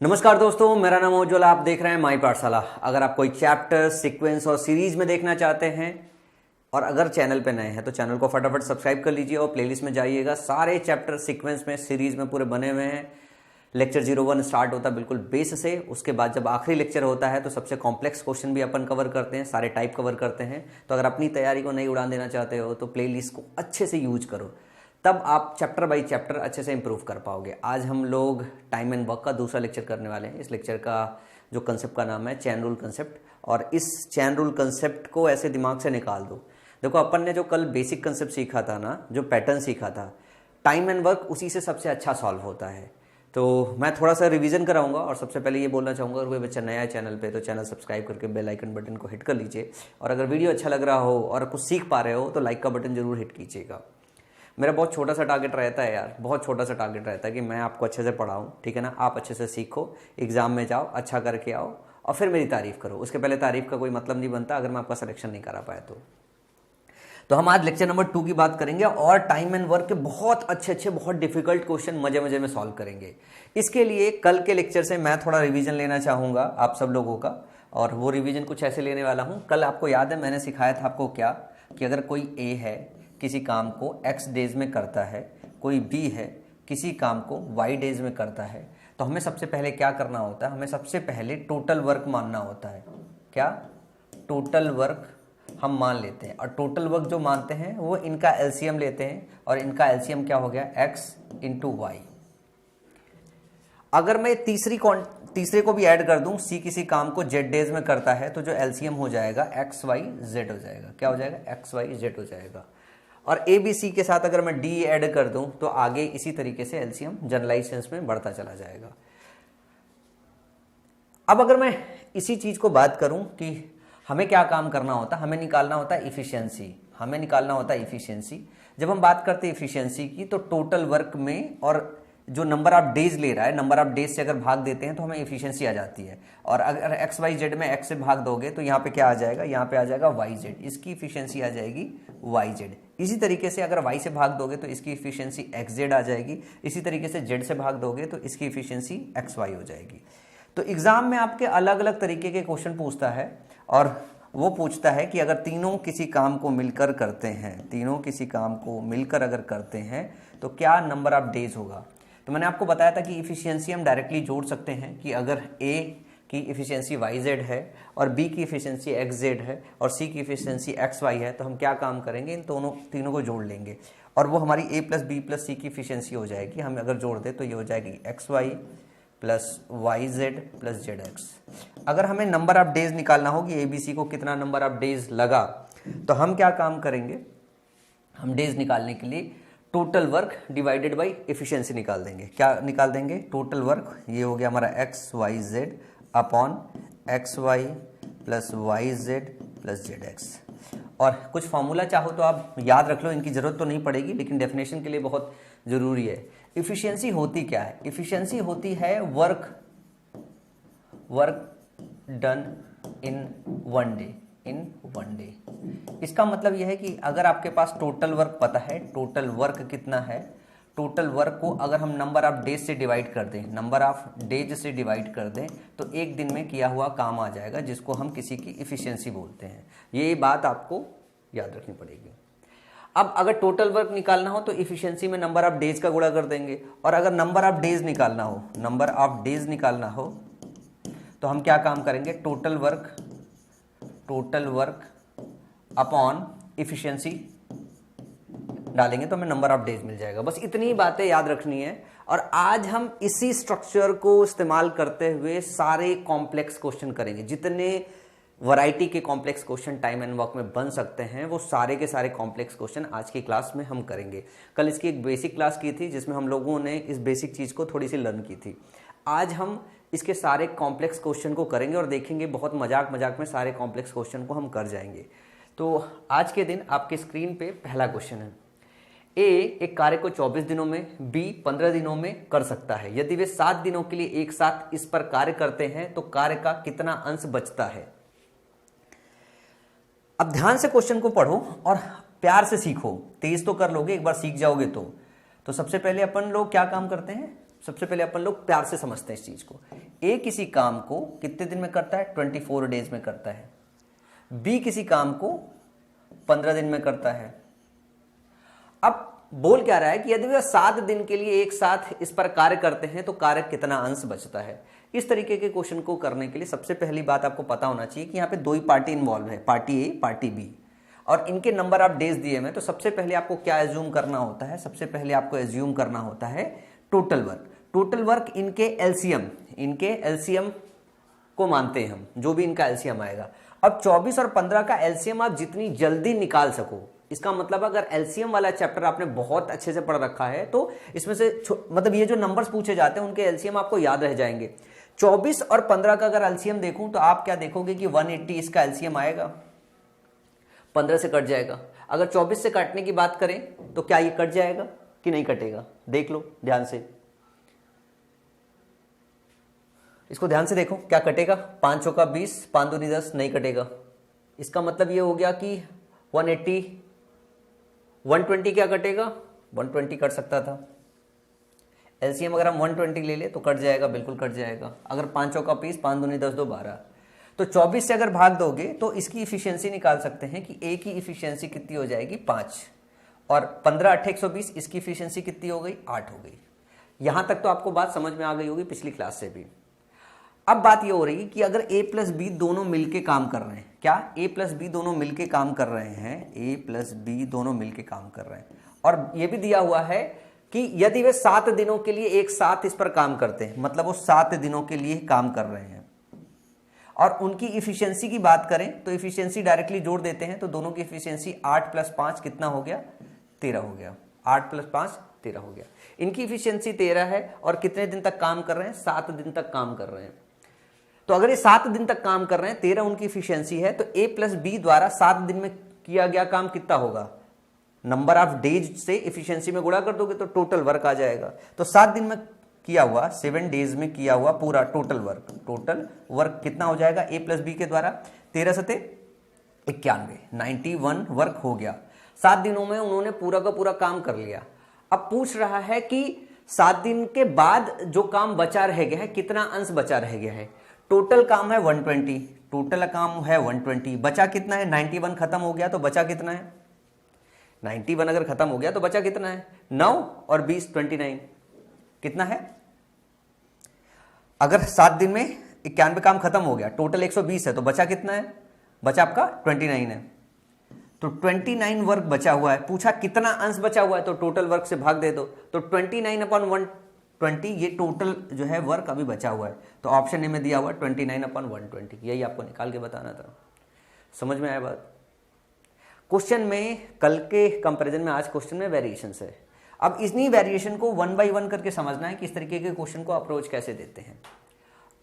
नमस्कार दोस्तों, मेरा नाम उज्ज्वल। आप देख रहे हैं माई पाठशाला। अगर आप कोई चैप्टर, सीक्वेंस और सीरीज में देखना चाहते हैं और अगर चैनल पे नए हैं तो चैनल को फटाफट सब्सक्राइब कर लीजिए और प्लेलिस्ट में जाइएगा। सारे चैप्टर सीक्वेंस में, सीरीज में पूरे बने हुए हैं। लेक्चर 01 स्टार्ट होता है बिल्कुल बेस से। उसके बाद जब आखिरी लेक्चर होता है तो सबसे कॉम्प्लेक्स क्वेश्चन भी अपन कवर करते हैं, सारे टाइप कवर करते हैं। तो अगर अपनी तैयारी को नहीं उड़ान देना चाहते हो तो प्लेलिस्ट को अच्छे से यूज करो, तब आप चैप्टर बाय चैप्टर अच्छे से इंप्रूव कर पाओगे। आज हम लोग टाइम एंड वर्क का दूसरा लेक्चर करने वाले हैं। इस लेक्चर का जो कंसेप्ट का नाम है चैन रूल कंसेप्ट, और इस चैन रूल कंसेप्ट को ऐसे दिमाग से निकाल दो। देखो, अपन ने जो कल बेसिक कंसेप्ट सीखा था ना, जो पैटर्न सीखा था, टाइम एंड वर्क उसी से सबसे अच्छा सॉल्व होता है। तो मैं थोड़ा सा रिवीजन कराऊंगा और सबसे पहले ये बोलना चाहूँगा, अगर कोई बच्चा नया है चैनल पे तो चैनल सब्सक्राइब करके बेल आइकन बटन को हिट कर लीजिए। और अगर वीडियो अच्छा लग रहा हो और कुछ सीख पा रहे हो तो लाइक का बटन जरूर हिट कीजिएगा। मेरा बहुत छोटा सा टारगेट रहता है यार, बहुत छोटा सा टारगेट रहता है कि मैं आपको अच्छे से पढ़ाऊँ, ठीक है ना। आप अच्छे से सीखो, एग्जाम में जाओ, अच्छा करके आओ और फिर मेरी तारीफ करो। उसके पहले तारीफ का कोई मतलब नहीं बनता अगर मैं आपका सिलेक्शन नहीं करा पाया तो हम आज लेक्चर नंबर 2 की बात करेंगे और टाइम एंड वर्क के बहुत अच्छे बहुत डिफिकल्ट क्वेश्चन मजे मजे में सॉल्व करेंगे। इसके लिए कल के लेक्चर से मैं थोड़ा रिवीजन लेना चाहूँगा आप सब लोगों का, और वो रिवीजन कुछ ऐसे लेने वाला हूँ। कल आपको याद है मैंने सिखाया था आपको क्या, कि अगर कोई ए है किसी काम को x डेज में करता है, कोई b है किसी काम को y डेज में करता है, तो हमें सबसे पहले क्या करना होता है, हमें सबसे पहले टोटल वर्क मानना होता है। क्या? टोटल वर्क हम मान लेते हैं, और टोटल वर्क जो मानते हैं वो इनका एलसीएम लेते हैं, और इनका एलसीएम क्या हो गया, x इंटू वाई। अगर मैं तीसरे को भी ऐड कर दूं, c किसी काम को z डेज में करता है, तो जो एलसीएम हो जाएगा x y z हो जाएगा। क्या हो जाएगा? x y z हो जाएगा। और ए बी सी के साथ अगर मैं डी ऐड कर दूं तो आगे इसी तरीके से एलसीएम जनरलाइज सेंस में बढ़ता चला जाएगा। अब अगर मैं इसी चीज को बात करूं कि हमें क्या काम करना होता, हमें निकालना होता है इफिशियंसी। हमें निकालना होता है इफिशियंसी। जब हम बात करते हैं इफिशियंसी की, तो टोटल वर्क में और जो नंबर ऑफ डेज ले रहा है, नंबर ऑफ डेज से अगर भाग देते हैं तो हमें इफिशियंसी आ जाती है। और अगर एक्स वाई जेड में एक्स से भाग दोगे तो यहाँ पे क्या आ जाएगा, यहाँ पे आ जाएगा वाई जेड, इसकी इफिशियंसी आ जाएगी वाई जेड। इसी तरीके से अगर वाई से भाग दोगे तो इसकी इफिशियंसी एक्स जेड आ जाएगी। इसी तरीके से जेड से भाग दोगे तो इसकी इफिशियंसी एक्स वाई हो जाएगी। तो एग्जाम में आपके अलग अलग तरीके के क्वेश्चन पूछता है, और वो पूछता है कि अगर तीनों किसी काम को मिलकर करते हैं, तीनों किसी काम को मिलकर अगर करते हैं तो क्या नंबर ऑफ डेज होगा। तो मैंने आपको बताया था कि इफिशियंसी हम डायरेक्टली जोड़ सकते हैं कि अगर ए की इफिशियंसी वाई जेड है और बी की इफिशियंसी एक्स जेड है और सी की इफिशियंसी एक्स वाई है, तो हम क्या काम करेंगे, इन तीनों को जोड़ लेंगे और वो हमारी ए प्लस बी प्लस सी की इफिशियंसी हो जाएगी। हम अगर जोड़ दें तो ये हो जाएगी X Y plus Y Z plus Z X. अगर हमें नंबर ऑफ डेज निकालना हो कि ए बी सी को कितना नंबर ऑफ डेज लगा, तो हम क्या काम करेंगे, हम डेज निकालने के लिए total work divided by efficiency निकाल देंगे। क्या निकाल देंगे? टोटल वर्क, ये हो गया हमारा X Y Z upon X Y plus Y Z plus Z X. और कुछ फॉर्मूला चाहो तो आप याद रख लो, इनकी जरूरत तो नहीं पड़ेगी लेकिन डेफिनेशन के लिए बहुत जरूरी है। इफिशियंसी होती क्या है? इफिशियंसी होती है work done in one day. इसका मतलब यह है कि अगर आपके पास टोटल वर्क पता है, टोटल वर्क कितना है, टोटल वर्क को अगर हम नंबर ऑफ डेज से डिवाइड कर दें, नंबर ऑफ डेज से डिवाइड कर दें, तो एक दिन में किया हुआ काम आ जाएगा, जिसको हम किसी की इफिशियंसी बोलते हैं। ये बात आपको याद रखनी पड़ेगी। अब अगर टोटल वर्क निकालना हो तो इफिशियंसी में नंबर ऑफ डेज का गुणा कर देंगे, और अगर नंबर ऑफ डेज निकालना हो तो हम क्या काम करेंगे, टोटल वर्क अपॉन इफिशियंसी डालेंगे तो हमें नंबर ऑफ डेज मिल जाएगा। बस इतनी बातें याद रखनी है। और आज हम इसी स्ट्रक्चर को इस्तेमाल करते हुए सारे कॉम्प्लेक्स क्वेश्चन करेंगे। जितने वैरायटी के complex question time and work में बन सकते हैं, वो सारे के सारे कॉम्प्लेक्स क्वेश्चन आज की क्लास में हम करेंगे। कल इसकी एक बेसिक क्लास की थी जिसमें हम लोगों ने इस बेसिक चीज को थोड़ी सी लर्न की थी। आज हम इसके सारे कॉम्प्लेक्स क्वेश्चन को करेंगे और देखेंगे, बहुत मजाक में सारे कॉम्प्लेक्स क्वेश्चन को हम कर जाएंगे। तो आज के दिन आपके स्क्रीन पे पहला क्वेश्चन है, ए एक कार्य को 24 दिनों में, बी 15 दिनों में कर सकता है। यदि वे 7 दिनों के लिए एक साथ इस पर कार्य करते हैं तो कार्य का कितना अंश बचता है। अब ध्यान से क्वेश्चन को पढ़ो और प्यार से सीखो। तेज तो कर लोगे, एक बार सीख जाओगे तो सबसे पहले अपन लोग क्या काम करते हैं, सबसे पहले अपन लोग प्यार से समझते हैं इस चीज को। ए किसी काम को कितने दिन में करता है? 24 डेज में करता है। बी किसी काम को 15 दिन में करता है। अब बोल क्या रहा है कि यदि वे 7 दिन के लिए एक साथ इस पर कार्य करते हैं तो कार्य कितना अंश बचता है। इस तरीके के क्वेश्चन को करने के लिए सबसे पहली बात आपको पता होना चाहिए कि यहाँ पे दो ही पार्टी इन्वॉल्व है, पार्टी ए, पार्टी बी, और इनके नंबर ऑफ डेज दिए हैं। तो सबसे पहले आपको क्या एज्यूम करना होता है? सबसे पहले आपको एज्यूम करना होता है टोटल वर्क। टोटल वर्क इनके एलसीएम को मानते हैं हम, जो भी इनका एलसीएम आएगा। अब 24 और 15 का एलसीएम आप जितनी जल्दी निकाल सको, इसका मतलब अगर एलसीएम वाला चैप्टर आपने बहुत अच्छे से पढ़ रखा है तो इसमें से मतलब ये जो नंबर्स पूछे जाते हैं उनके एलसीएम आपको याद रह जाएंगे। 24 और 15 का अगर एलसीएम देखूं तो आप क्या देखोगे कि 180 इसका एलसीएम आएगा, 15 से कट जाएगा। अगर 24 से काटने की बात करें तो क्या ये कट जाएगा कि नहीं कटेगा? देख लो ध्यान से, इसको ध्यान से देखो, क्या कटेगा? 5 चौका 20, 5 दूनी 10, नहीं कटेगा। इसका मतलब ये हो गया कि 180, 120 क्या कटेगा? 120 कट सकता था। एलसीएम अगर हम 120 ले ले तो कट जाएगा, बिल्कुल कट जाएगा। अगर 5 चौका 20, 5 दूनी 10, 2 12, तो 24 से अगर भाग दोगे तो इसकी इफिशियंसी निकाल सकते हैं कि ए की इफिशियंसी कितनी हो जाएगी? 5, और 15 8 120, इसकी इफिशियंसी कितनी हो गई? 8 हो गई। यहां तक तो आपको बात समझ में आ गई होगी पिछली क्लास से भी। अब बात ये हो रही है कि अगर ए प्लस बी दोनों मिलके काम कर रहे हैं, क्या ए प्लस बी दोनों मिलके काम कर रहे हैं? ए प्लस बी दोनों मिलके काम कर रहे हैं, और यह भी दिया हुआ है कि यदि वे 7 दिनों के लिए एक साथ इस पर काम करते हैं, मतलब वो 7 दिनों के लिए काम कर रहे हैं, और उनकी इफिशियंसी की बात करें तो इफिशियंसी डायरेक्टली जोड़ देते हैं, तो दोनों की इफिशियंसी 8 + 5 कितना हो गया? 13 हो गया। 8 + 5 13 हो गया। इनकी इफिशियंसी 13 है, और कितने दिन तक काम कर रहे हैं? 7 दिन तक काम कर रहे हैं। तो अगर ये 7 दिन तक काम कर रहे हैं, 13 उनकी इफिशियंसी है, तो ए प्लस बी द्वारा 7 दिन में किया गया काम कितना होगा? नंबर ऑफ डेज से इफिशियंसी में गुणा कर दोगे तो टोटल वर्क आ जाएगा। तो 7 दिन में किया हुआ, 7 डेज में किया हुआ पूरा टोटल वर्क कितना हो जाएगा? ए प्लस बी के द्वारा 13 सते 91, 91 वर्क हो गया। 7 दिनों में उन्होंने पूरा का पूरा काम कर लिया। अब पूछ रहा है कि 7 दिन के बाद जो काम बचा रह गया है, कितना अंश बचा रह गया है? टोटल काम है 120, टोटल काम है 120, बचा कितना है? 91 खत्म हो गया तो बचा कितना है? 91 अगर खत्म हो गया तो बचा कितना है? 9 और 20 29, कितना है? अगर 7 दिन में 91 काम खत्म हो गया, टोटल 120 है, तो बचा कितना है? बचा आपका 29 है। तो 29 वर्क बचा हुआ है। पूछा कितना अंश बचा हुआ है, तो टोटल वर्क से भाग दे दो, तो 29/120 ये टोटल जो है वर्क अभी बचा हुआ है। तो ऑप्शन ए में दिया हुआ 29/120, यही आपको निकाल के बताना था। समझ में आया बात? क्वेश्चन में कल के कंपैरिजन में आज क्वेश्चन में वेरिएशंस है। अब इन्हीं वेरिएशन को 1 by 1 करके समझना है कि इस तरीके के क्वेश्चन को अप्रोच कैसे देते हैं।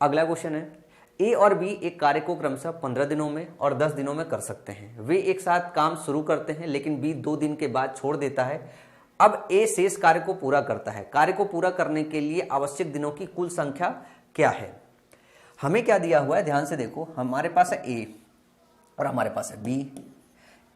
अगला क्वेश्चन है, ए और बी एक कार्य को क्रमशः 15 दिनों में और 10 दिनों में कर सकते हैं। वे एक साथ काम शुरू करते हैं, लेकिन बी 2 दिन के बाद छोड़ देता है। अब ए शेष कार्य को पूरा करता है। कार्य को पूरा करने के लिए आवश्यक दिनों की कुल संख्या क्या है? हमें क्या दिया हुआ है, ध्यान से देखो। हमारे पास है ए और हमारे पास है बी।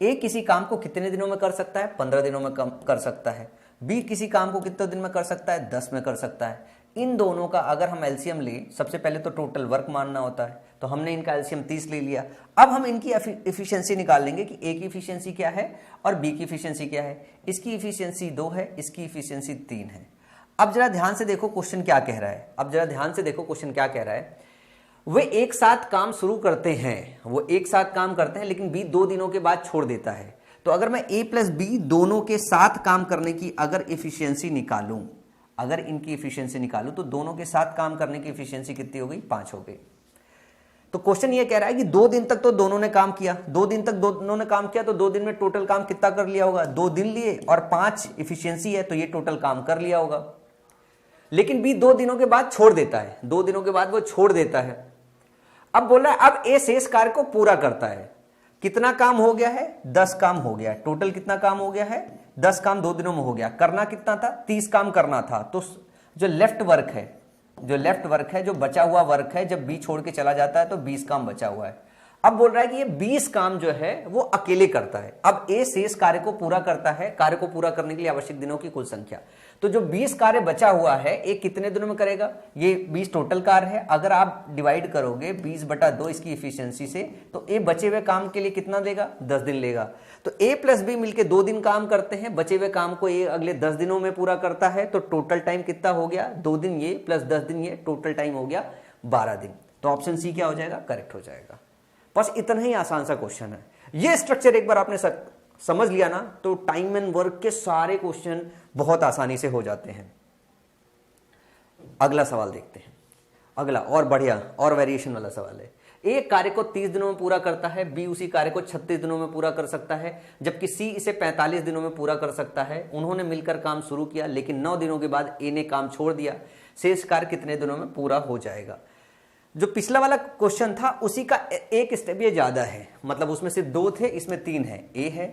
ए किसी काम को कितने दिनों में कर सकता है? 15 दिनों में कर सकता है। बी किसी काम को कितने दिन में कर सकता है? 10 में कर सकता है। इन दोनों का अगर हम एलसीएम लें, सबसे पहले तो टोटल वर्क मानना होता है, तो हमने इनका एलसीएम 30 ले लिया। अब हम इनकी एफिशिएंसी निकाल लेंगे कि ए की एफिशिएंसी क्या है और बी की एफिशिएंसी क्या है। इसकी एफिशिएंसी 2 है, इसकी एफिशिएंसी 3 है। अब जरा ध्यान से देखो क्वेश्चन क्या कह रहा है। वे एक साथ काम शुरू करते हैं, लेकिन बी 2 दिनों के बाद छोड़ देता है। तो अगर मैं ए प्लस बी दोनों के साथ काम करने की अगर इफिशियंसी निकालूं, इनकी इफिशियंसी निकालूं, तो दोनों के साथ काम करने की इफिशियंसी कितनी हो गई? 5 हो गई। तो क्वेश्चन ये कह रहा है कि 2 दिन तक तो दोनों ने काम किया, 2 दिन तक दोनों ने काम किया, तो 2 दिन में टोटल काम कितना कर लिया होगा? 2 दिन लिए और 5 इफिशियंसी है, तो ये टोटल काम कर लिया होगा। लेकिन बी 2 दिनों के बाद छोड़ देता है, 2 दिनों के बाद वो छोड़ देता है। अब बोल रहा है अब ए शेष कार्य को पूरा करता है। कितना काम हो गया है? 10 काम हो गया। टोटल कितना काम हो गया है? 10 काम 2 दिनों में हो गया। करना कितना था? 30 काम करना था। तो जो लेफ्ट वर्क है, जो बचा हुआ वर्क है, जब बी छोड़ के चला जाता है तो 20 काम बचा हुआ है। अब बोल रहा है कि ये 20 काम जो है वो अकेले करता है। अब ए शेष कार्य को पूरा करता है, कार्य को पूरा करने के लिए आवश्यक दिनों की कुल संख्या। तो जो 20 कार्य बचा हुआ है ए कितने दिनों में करेगा, ये 20 टोटल कार्य है। अगर आप डिवाइड करोगे 20/2 इसकी इफिशियंसी से, तो ए बचे हुए काम के लिए कितना देगा, 10 दिन लेगा। तो ए प्लस बी मिलके 2 दिन काम करते हैं, बचे हुए काम को ए अगले 10 दिनों में पूरा करता है। तो टोटल टाइम कितना हो गया, 2 दिन ये प्लस 10 दिन ये, टोटल टाइम हो गया 12 दिन। तो ऑप्शन सी क्या हो जाएगा, करेक्ट हो जाएगा। बस इतना ही आसान सा क्वेश्चन है। ये स्ट्रक्चर एक बार आपने समझ लिया ना, तो टाइम एंड वर्क के सारे क्वेश्चन बहुत आसानी से हो जाते हैं। अगला सवाल देखते हैं। अगला और बढ़िया और वेरिएशन वाला सवाल है। एक कार्य को 30 दिनों में पूरा करता है, बी उसी कार्य को 36 दिनों में पूरा कर सकता है, जबकि सी इसे 45 दिनों में पूरा कर सकता है। उन्होंने मिलकर काम शुरू किया, लेकिन 9 दिनों के बाद ए ने काम छोड़ दिया। शेष कार्य कितने दिनों में पूरा हो जाएगा। जो पिछला वाला क्वेश्चन था उसी का एक स्टेप ये ज्यादा है, मतलब उसमें सिर्फ 2 थे, इसमें 3 है। ए है,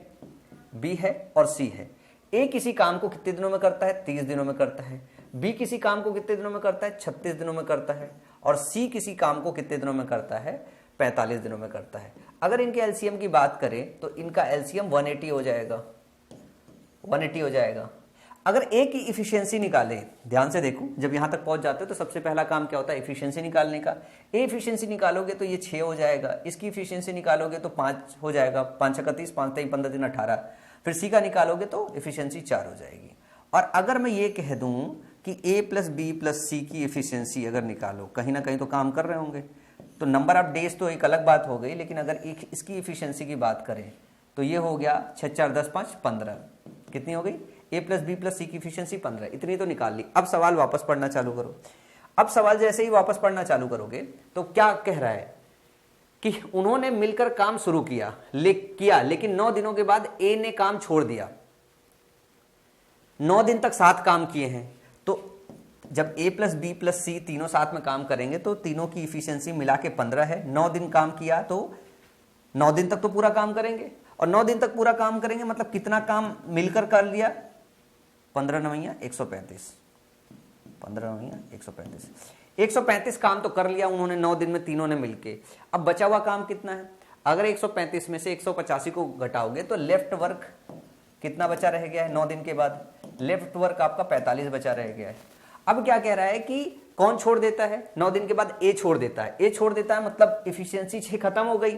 बी है और सी है। ए किसी काम को कितने दिनों में करता है, 30 दिनों में करता है। बी किसी काम को कितने दिनों में करता है, 36 दिनों में करता है। और सी किसी काम को कितने दिनों में करता है, 45 दिनों में करता है। अगर इनके एलसीएम की बात करें तो इनका एलसीएम 180 हो जाएगा, 180 हो जाएगा। अगर ए की इफिशियंसी निकालें, ध्यान से देखो, जब यहां तक पहुंच जाते हो तो सबसे पहला काम क्या होता है, इफिशियंसी निकालने का। ए इफिशियंसी निकालोगे तो ये 6 हो जाएगा, इसकी इफिशियंसी निकालोगे तो 5 हो जाएगा, 5 छक्का 30, 5 3 15 3 18। फिर सी का निकालोगे तो इफिशियंसी 4 हो जाएगी। और अगर मैं ये कह दूं कि ए प्लस बी प्लस सी की इफिशियंसी अगर निकालो, कहीं ना कहीं तो काम कर रहे होंगे, तो नंबर ऑफ डेज तो एक अलग बात हो गई, लेकिन अगर इसकी इफिशियंसी की बात करें तो ये हो गया 6 4 10 5 15। कितनी हो गई, ए प्लस बी प्लस सी की इफिशियंसी 15, इतनी तो निकाल ली। अब सवाल वापस पढ़ना चालू करो। अब सवाल जैसे ही वापस पढ़ना चालू करोगे तो क्या कह रहा है कि उन्होंने मिलकर काम शुरू किया, लेकिन 9 दिनों के बाद ए ने काम छोड़ दिया। 9 दिन तक साथ काम किए हैं, तो जब ए प्लस बी प्लस सी तीनों साथ में काम करेंगे तो तीनों की इफिशियंसी मिला के 15 है। 9 दिन काम किया तो 9 दिन तक तो पूरा काम करेंगे, और 9 दिन तक पूरा काम करेंगे मतलब कितना काम मिलकर कर लिया, 15 9 135, 15 9 135, 135 काम तो कर लिया उन्होंने 9 दिन में तीनों ने मिलके। अब बचा हुआ काम कितना है, अगर 135 में से 185 को घटाओगे तो लेफ्ट वर्क कितना बचा रह गया है 9 दिन के बाद, लेफ्ट वर्क आपका 45 बचा रह गया है। अब क्या कह रहा है कि कौन छोड़ देता है, 9 दिन के बाद ए छोड़ देता है। ए छोड़ देता है मतलब इफिशियंसी 6 खत्म हो गई।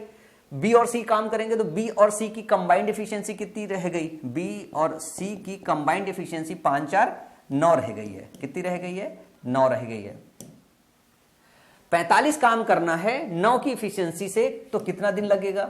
बी और सी काम करेंगे तो बी और सी की कंबाइंड एफिशिएंसी कितनी रह गई, बी और सी की कंबाइंड एफिशिएंसी 5 4 9 रह गई है। कितनी रह गई है, 9 रह गई है। 45 काम करना है 9 की एफिशिएंसी से, तो कितना दिन लगेगा,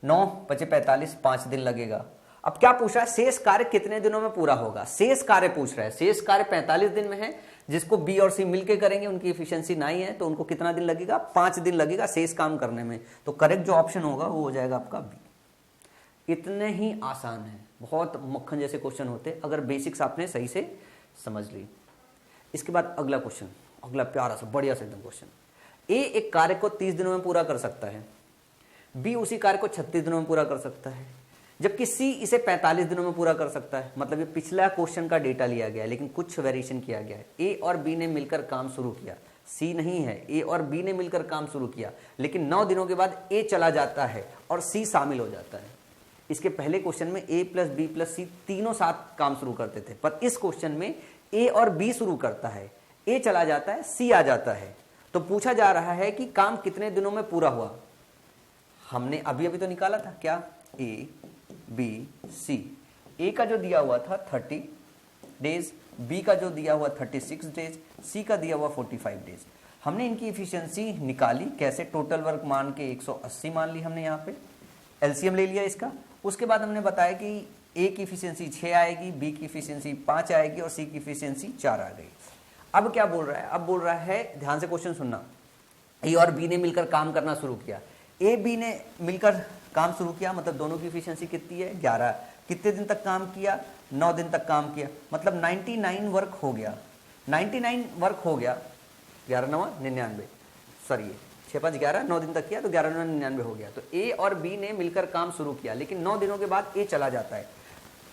9 बचे 45, 5 दिन लगेगा। अब क्या पूछ रहा है, शेष कार्य कितने दिनों में पूरा होगा। शेष कार्य पूछ रहा है, शेष कार्य 45 दिन में है, जिसको बी और सी मिलके करेंगे, उनकी एफिशिएंसी 9 है, तो उनको कितना दिन लगेगा, 5 दिन लगेगा शेष काम करने में। तो करेक्ट जो ऑप्शन होगा वो हो जाएगा आपका बी। इतने ही आसान है, बहुत मक्खन जैसे क्वेश्चन होते अगर बेसिक्स आपने सही से समझ ली। इसके बाद अगला क्वेश्चन, अगला प्यारा सा बढ़िया सा एकदम क्वेश्चन। ए एक कार्य को 30 दिनों में पूरा कर सकता है, बी उसी कार्य को 36 दिनों में पूरा कर सकता है, जबकि सी इसे 45 दिनों में पूरा कर सकता है। मतलब ये पिछला क्वेश्चन का डेटा लिया गया है, लेकिन कुछ वेरिएशन किया गया है। ए और बी ने मिलकर काम शुरू किया, सी नहीं है, ए और बी ने मिलकर काम शुरू किया, लेकिन 9 दिनों के बाद ए चला जाता है और सी शामिल हो जाता है। इसके पहले क्वेश्चन में ए प्लस बी प्लस सी तीनों साथ काम शुरू करते थे, पर इस क्वेश्चन में ए और बी शुरू करता है, ए चला जाता है, सी आ जाता है। तो पूछा जा रहा है कि काम कितने दिनों में पूरा हुआ। हमने अभी अभी तो निकाला था क्या, ए बी सी। ए का जो दिया हुआ था 30 डेज, बी का जो दिया हुआ 36 डेज, सी का दिया हुआ 45 डेज। हमने इनकी इफिशियंसी निकाली कैसे, टोटल वर्क मान के 180 मान ली हमने, यहाँ पे एलसीएम ले लिया इसका। उसके बाद हमने बताया कि ए की इफिशियंसी 6 आएगी, बी की इफिशियंसी 5 आएगी और सी की इफिशियंसी 4 आ गई। अब क्या बोल रहा है, अब बोल रहा है, ध्यान से क्वेश्चन सुनना, ए और बी ने मिलकर काम करना शुरू किया। ए बी ने मिलकर काम शुरू किया, मतलब दोनों की इफिशियंसी कितनी है, 11। कितने दिन तक काम किया, 9 दिन तक काम किया, मतलब 99 वर्क हो गया। 99 वर्क हो गया, 11 9 99, सॉरी 6 5 11, 9 दिन तक किया तो 11 9 99 हो गया। तो ए और बी ने मिलकर काम शुरू किया, लेकिन 9 दिनों के बाद ए चला जाता है।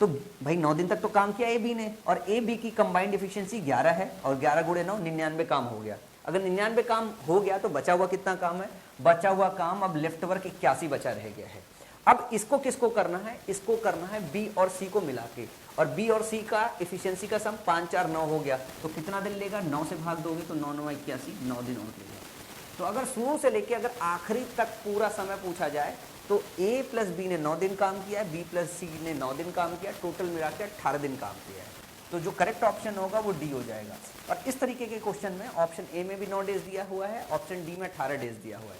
तो भाई 9 दिन तक तो काम किया ए बी ने, और ए बी की कंबाइंड एफिशिएंसी 11 है, और 11 गुणे 9 99 काम हो गया। अगर 99 काम हो गया तो बचा हुआ कितना काम है, बचा हुआ काम अब लेफ्ट वर्क 81 बचा रह गया है। अब इसको किसको करना है, इसको करना है बी और सी को मिला के, और बी और सी का इफिशियंसी का सम 5 4 9 हो गया, तो कितना दिन लेगा, 9 से भाग दोगे तो 9 9 81, 9 दिन और लेगा। तो अगर शुरू से लेके अगर आखिरी तक पूरा समय पूछा जाए तो ए प्लस बी ने 9 दिन काम किया है, बी प्लस सी ने 9 दिन काम किया, टोटल मिला के 18 दिन काम किया है। तो जो करेक्ट ऑप्शन होगा वो डी हो जाएगा। और इस तरीके के क्वेश्चन में ऑप्शन ए में भी 9 डेज दिया हुआ है, ऑप्शन डी में 18 डेज दिया हुआ है।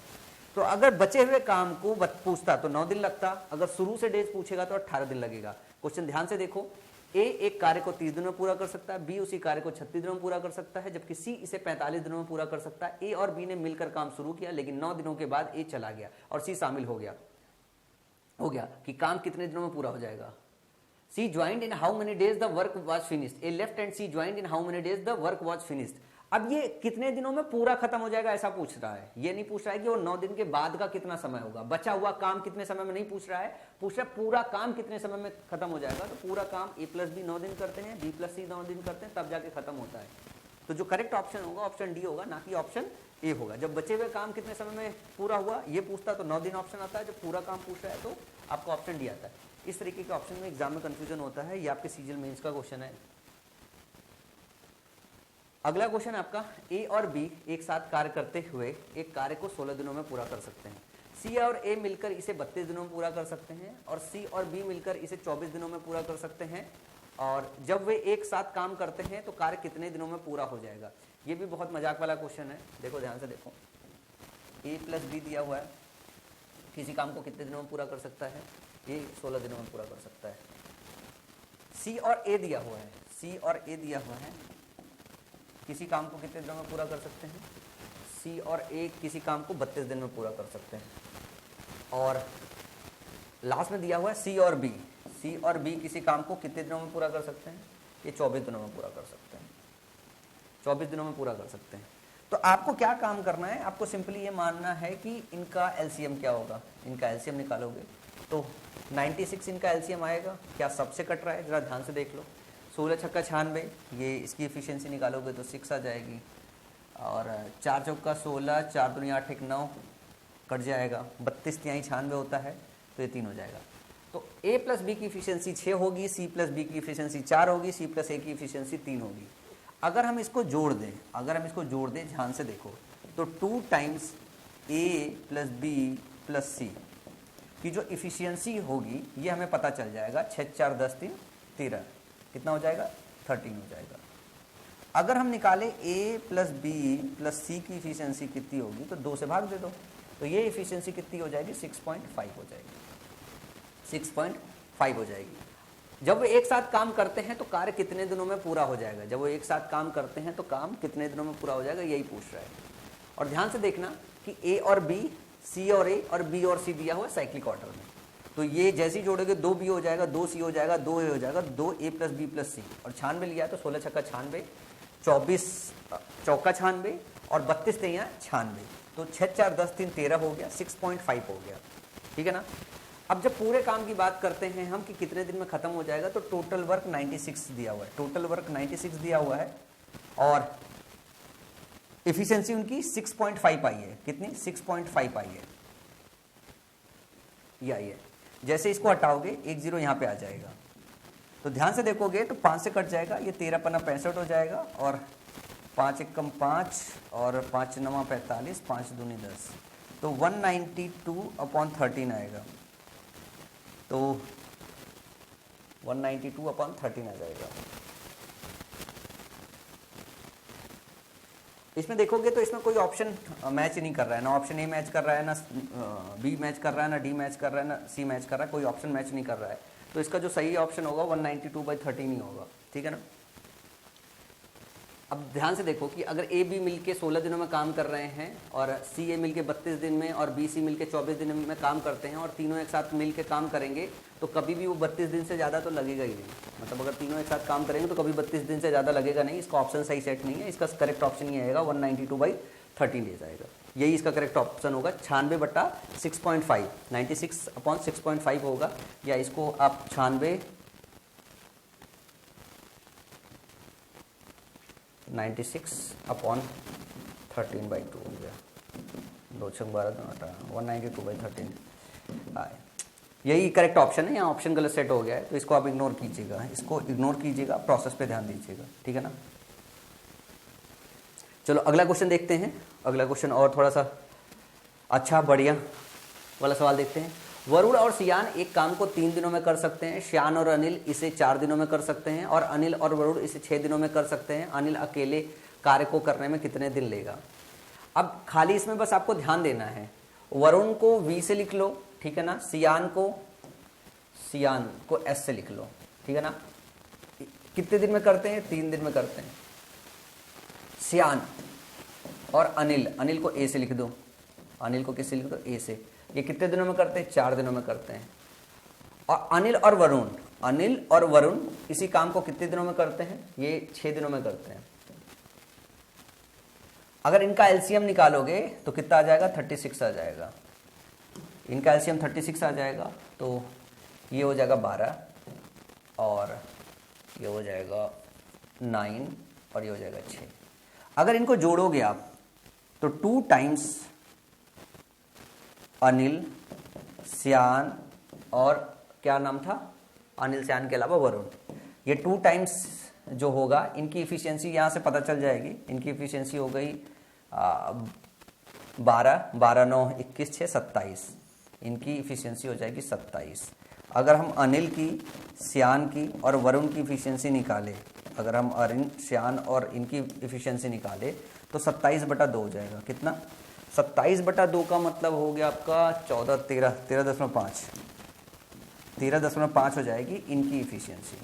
तो अगर बचे हुए काम को पूछता तो 9 दिन लगता, अगर शुरू से डेज पूछेगा तो 18 दिन लगेगा। क्वेश्चन ध्यान से देखो, ए एक कार्य को 30 दिनों में पूरा कर सकता है, बी उसी कार्य को 36 दिनों में पूरा कर सकता है, जबकि सी इसे 45 दिनों में पूरा कर सकता है। ए और बी ने मिलकर काम शुरू किया, लेकिन 9 दिनों के बाद ए चला गया और सी शामिल हो गया कि काम कितने दिनों में पूरा हो जाएगा। C joined in how many days the work was finished, A left and C joined in how many days the work was finished. अब ये कितने दिनों में पूरा खत्म हो जाएगा ऐसा पूछ रहा है, ये नहीं पूछ रहा है कि वो 9 दिन के बाद का कितना समय होगा, बचा हुआ काम कितने समय में नहीं पूछ रहा है, पूछ रहा है पूरा काम कितने समय में खत्म हो जाएगा। तो पूरा काम ए प्लस बी 9 दिन करते हैं, बी प्लस सी 9 दिन करते हैं, तब जाके खत्म होता है। तो जो करेक्ट ऑप्शन होगा ऑप्शन डी होगा, ना कि ऑप्शन ए होगा। जब बचे हुए काम कितने समय में पूरा हुआ ये पूछता तो 9 दिन ऑप्शन आता है, जब पूरा काम पूछ रहा है तो आपका ऑप्शन डी आता है। इस तरीके के ऑप्शन में एग्जाम में कंफ्यूजन होता है। ये आपके सीजीएल मेंस का क्वेश्चन है। अगला क्वेश्चन आपका, ए और बी एक साथ कार्य करते हुए एक कार्य को 16 दिनों में पूरा कर सकते हैं। सी और ए मिलकर इसे 32 दिनों में पूरा कर सकते हैं, और सी और बी मिलकर इसे 24 दिनों में पूरा कर सकते हैं। और जब वे एक साथ काम करते हैं तो कार्य कितने दिनों में पूरा हो जाएगा। ये भी बहुत मजाक वाला क्वेश्चन है। देखो ध्यान से देखो, ए प्लस बी दिया हुआ है, किसी काम को कितने दिनों में पूरा कर सकता है, ये 16 दिनों में पूरा कर सकता है। सी और ए दिया हुआ है, सी और ए दिया हुआ है, किसी काम को कितने दिनों में पूरा कर सकते हैं, सी और ए किसी काम को 32 दिन में पूरा कर सकते हैं। और लास्ट में दिया हुआ है सी और बी, सी और बी किसी काम को कितने दिनों में पूरा कर सकते हैं, ये 24 दिनों में पूरा कर सकते हैं, 24 दिनों में पूरा कर सकते हैं। तो आपको क्या काम करना है, आपको सिंपली ये मानना है कि इनका एलसीएम क्या होगा, इनका एलसीएम निकालोगे तो 96 इनका एलसीएम आएगा। क्या सबसे कट रहा है, जरा ध्यान से देख लो। 16 छक्का 96, ये इसकी एफिशिएंसी निकालोगे तो 6 आ जाएगी। और 4 चौका 16, 4 दूनी 8 1 9 कट जाएगा, 32 तिहाई 96 होता है, तो ये 3 हो जाएगा। तो ए प्लस बी की एफिशिएंसी 6 होगी, सी प्लस बी की एफिशिएंसी 4 होगी, सी प्लस ए की एफिशिएंसी 3 होगी। अगर हम इसको जोड़ दें, ध्यान से देखो, तो 2 टाइम्स ए प्लस बी प्लस सी की जो इफिशियंसी होगी ये हमें पता चल जाएगा। 6 4 10 3 13, कितना हो जाएगा, 13 हो जाएगा। अगर हम निकालें ए प्लस बी प्लस सी की इफिशियंसी कितनी होगी तो 2 से भाग दे दो, तो ये इफिशियंसी कितनी हो जाएगी, 6.5 हो जाएगी, 6.5 हो जाएगी। जब वो एक साथ काम करते हैं तो कार्य कितने दिनों में पूरा हो जाएगा, जब वो एक साथ काम करते हैं तो काम कितने दिनों में पूरा हो जाएगा, यही पूछ रहा है। और ध्यान से देखना कि ए और बी, सी और ए और बी और सी दिया हुआ साइक्लिक ऑर्डर में, तो ये जैसे ही जोड़ोगे 2 बी हो जाएगा, 2 सी हो जाएगा, 2 ए हो जाएगा, 2 ए प्लस बी प्लस सी, और 96 लिया तो 16 छक्का 96, 24 चौका 96 और 32 तिहाई 96, तो 6 4 10 3 13 हो गया, 6.5 हो गया, ठीक है ना। अब जब पूरे काम की बात करते हैं हम कि कितने दिन में खत्म हो जाएगा, तो टोटल वर्क 96 दिया हुआ है, टोटल वर्क 96 दिया हुआ है, और एफिशिएंसी उनकी 6.5 आई है, कितनी, 6.5 आई है, ये आई है। जैसे इसको हटाओगे 1 0 यहाँ पे आ जाएगा, तो ध्यान से देखोगे तो 5 से कट जाएगा, ये 13 पन्ना 65 हो जाएगा, और 5 1 कम 5 और 5 9 45, 5 दूनी 10, तो 192/13 आएगा, तो 192/13 आ जाएगा। इसमें देखोगे तो इसमें कोई ऑप्शन मैच नहीं कर रहा है, ना ऑप्शन ए मैच कर रहा है, ना बी मैच कर रहा है, ना डी मैच कर रहा है, ना सी मैच कर रहा है, कोई ऑप्शन मैच नहीं कर रहा है। तो इसका जो सही ऑप्शन होगा 192/13 ही होगा, ठीक है ना। अब ध्यान से देखो कि अगर ए बी मिलके 16 दिनों में काम कर रहे हैं, और सी ए मिलके 32 दिन में, और बी सी मिलके 24 दिन में काम करते हैं, और तीनों एक साथ मिलके काम करेंगे, तो कभी भी वो 32 दिन से ज़्यादा तो लगेगा ही नहीं। मतलब अगर तीनों एक साथ काम करेंगे तो कभी 32 दिन से ज़्यादा लगेगा नहीं। इसका ऑप्शन सही सेट नहीं है, इसका करेक्ट ऑप्शन ये आएगा 192/13 ले जाएगा, यही इसका करेक्ट ऑप्शन होगा। 96/6.5, 96/6.5 होगा, या इसको आप 96/13/2 हो गया, 2 6 12 192/13 यही करेक्ट ऑप्शन है। यहाँ ऑप्शन गलत सेट हो गया है तो इसको आप इग्नोर कीजिएगा, इसको इग्नोर कीजिएगा, प्रोसेस पे ध्यान दीजिएगा, ठीक है ना। चलो अगला क्वेश्चन देखते हैं। अगला क्वेश्चन और थोड़ा सा अच्छा बढ़िया वाला सवाल देखते हैं। वरुण और सियान एक काम को 3 दिनों में कर सकते हैं, श्यान और अनिल इसे 4 दिनों में कर सकते हैं और अनिल और वरुण इसे 6 दिनों में कर सकते हैं। अनिल अकेले कार्य को करने में कितने दिन लेगा। अब खाली इसमें बस आपको ध्यान देना है, वरुण को V से लिख लो, ठीक है ना, सियान को S से लिख लो, ठीक है ना। कितने दिन में करते हैं, 3 दिन में करते हैं। सियान और अनिल को A से लिख दो, अनिल को किससे लिख दो, A से। ये कितने दिनों में करते हैं, 4 दिनों में करते हैं। और अनिल और वरुण इसी काम को कितने दिनों में करते हैं, ये 6 दिनों में करते हैं। अगर इनका एलसीएम निकालोगे तो कितना आ जाएगा, 36 आ जाएगा। इनका एलसीएम 36 आ जाएगा तो ये हो जाएगा 12 और ये हो जाएगा 9 और ये हो जाएगा 6। अगर इनको जोड़ोगे आप तो 2 टाइम्स अनिल, श्यान और क्या नाम था, अनिल श्यान के अलावा वरुण, ये 2 टाइम्स जो होगा इनकी इफिशियंसी यहाँ से पता चल जाएगी। इनकी इफिशियंसी हो गई 12 9 21 6 27, इनकी इफिशियंसी हो जाएगी 27। अगर हम अनिल की, श्यान की और वरुण की इफिशियंसी निकाले, अगर हम अनिल, श्यान और इनकी इफिशियंसी निकाले तो 27/2 हो जाएगा। कितना, 27/2 का मतलब हो गया आपका 13.5 हो जाएगी इनकी इफिशियंसी।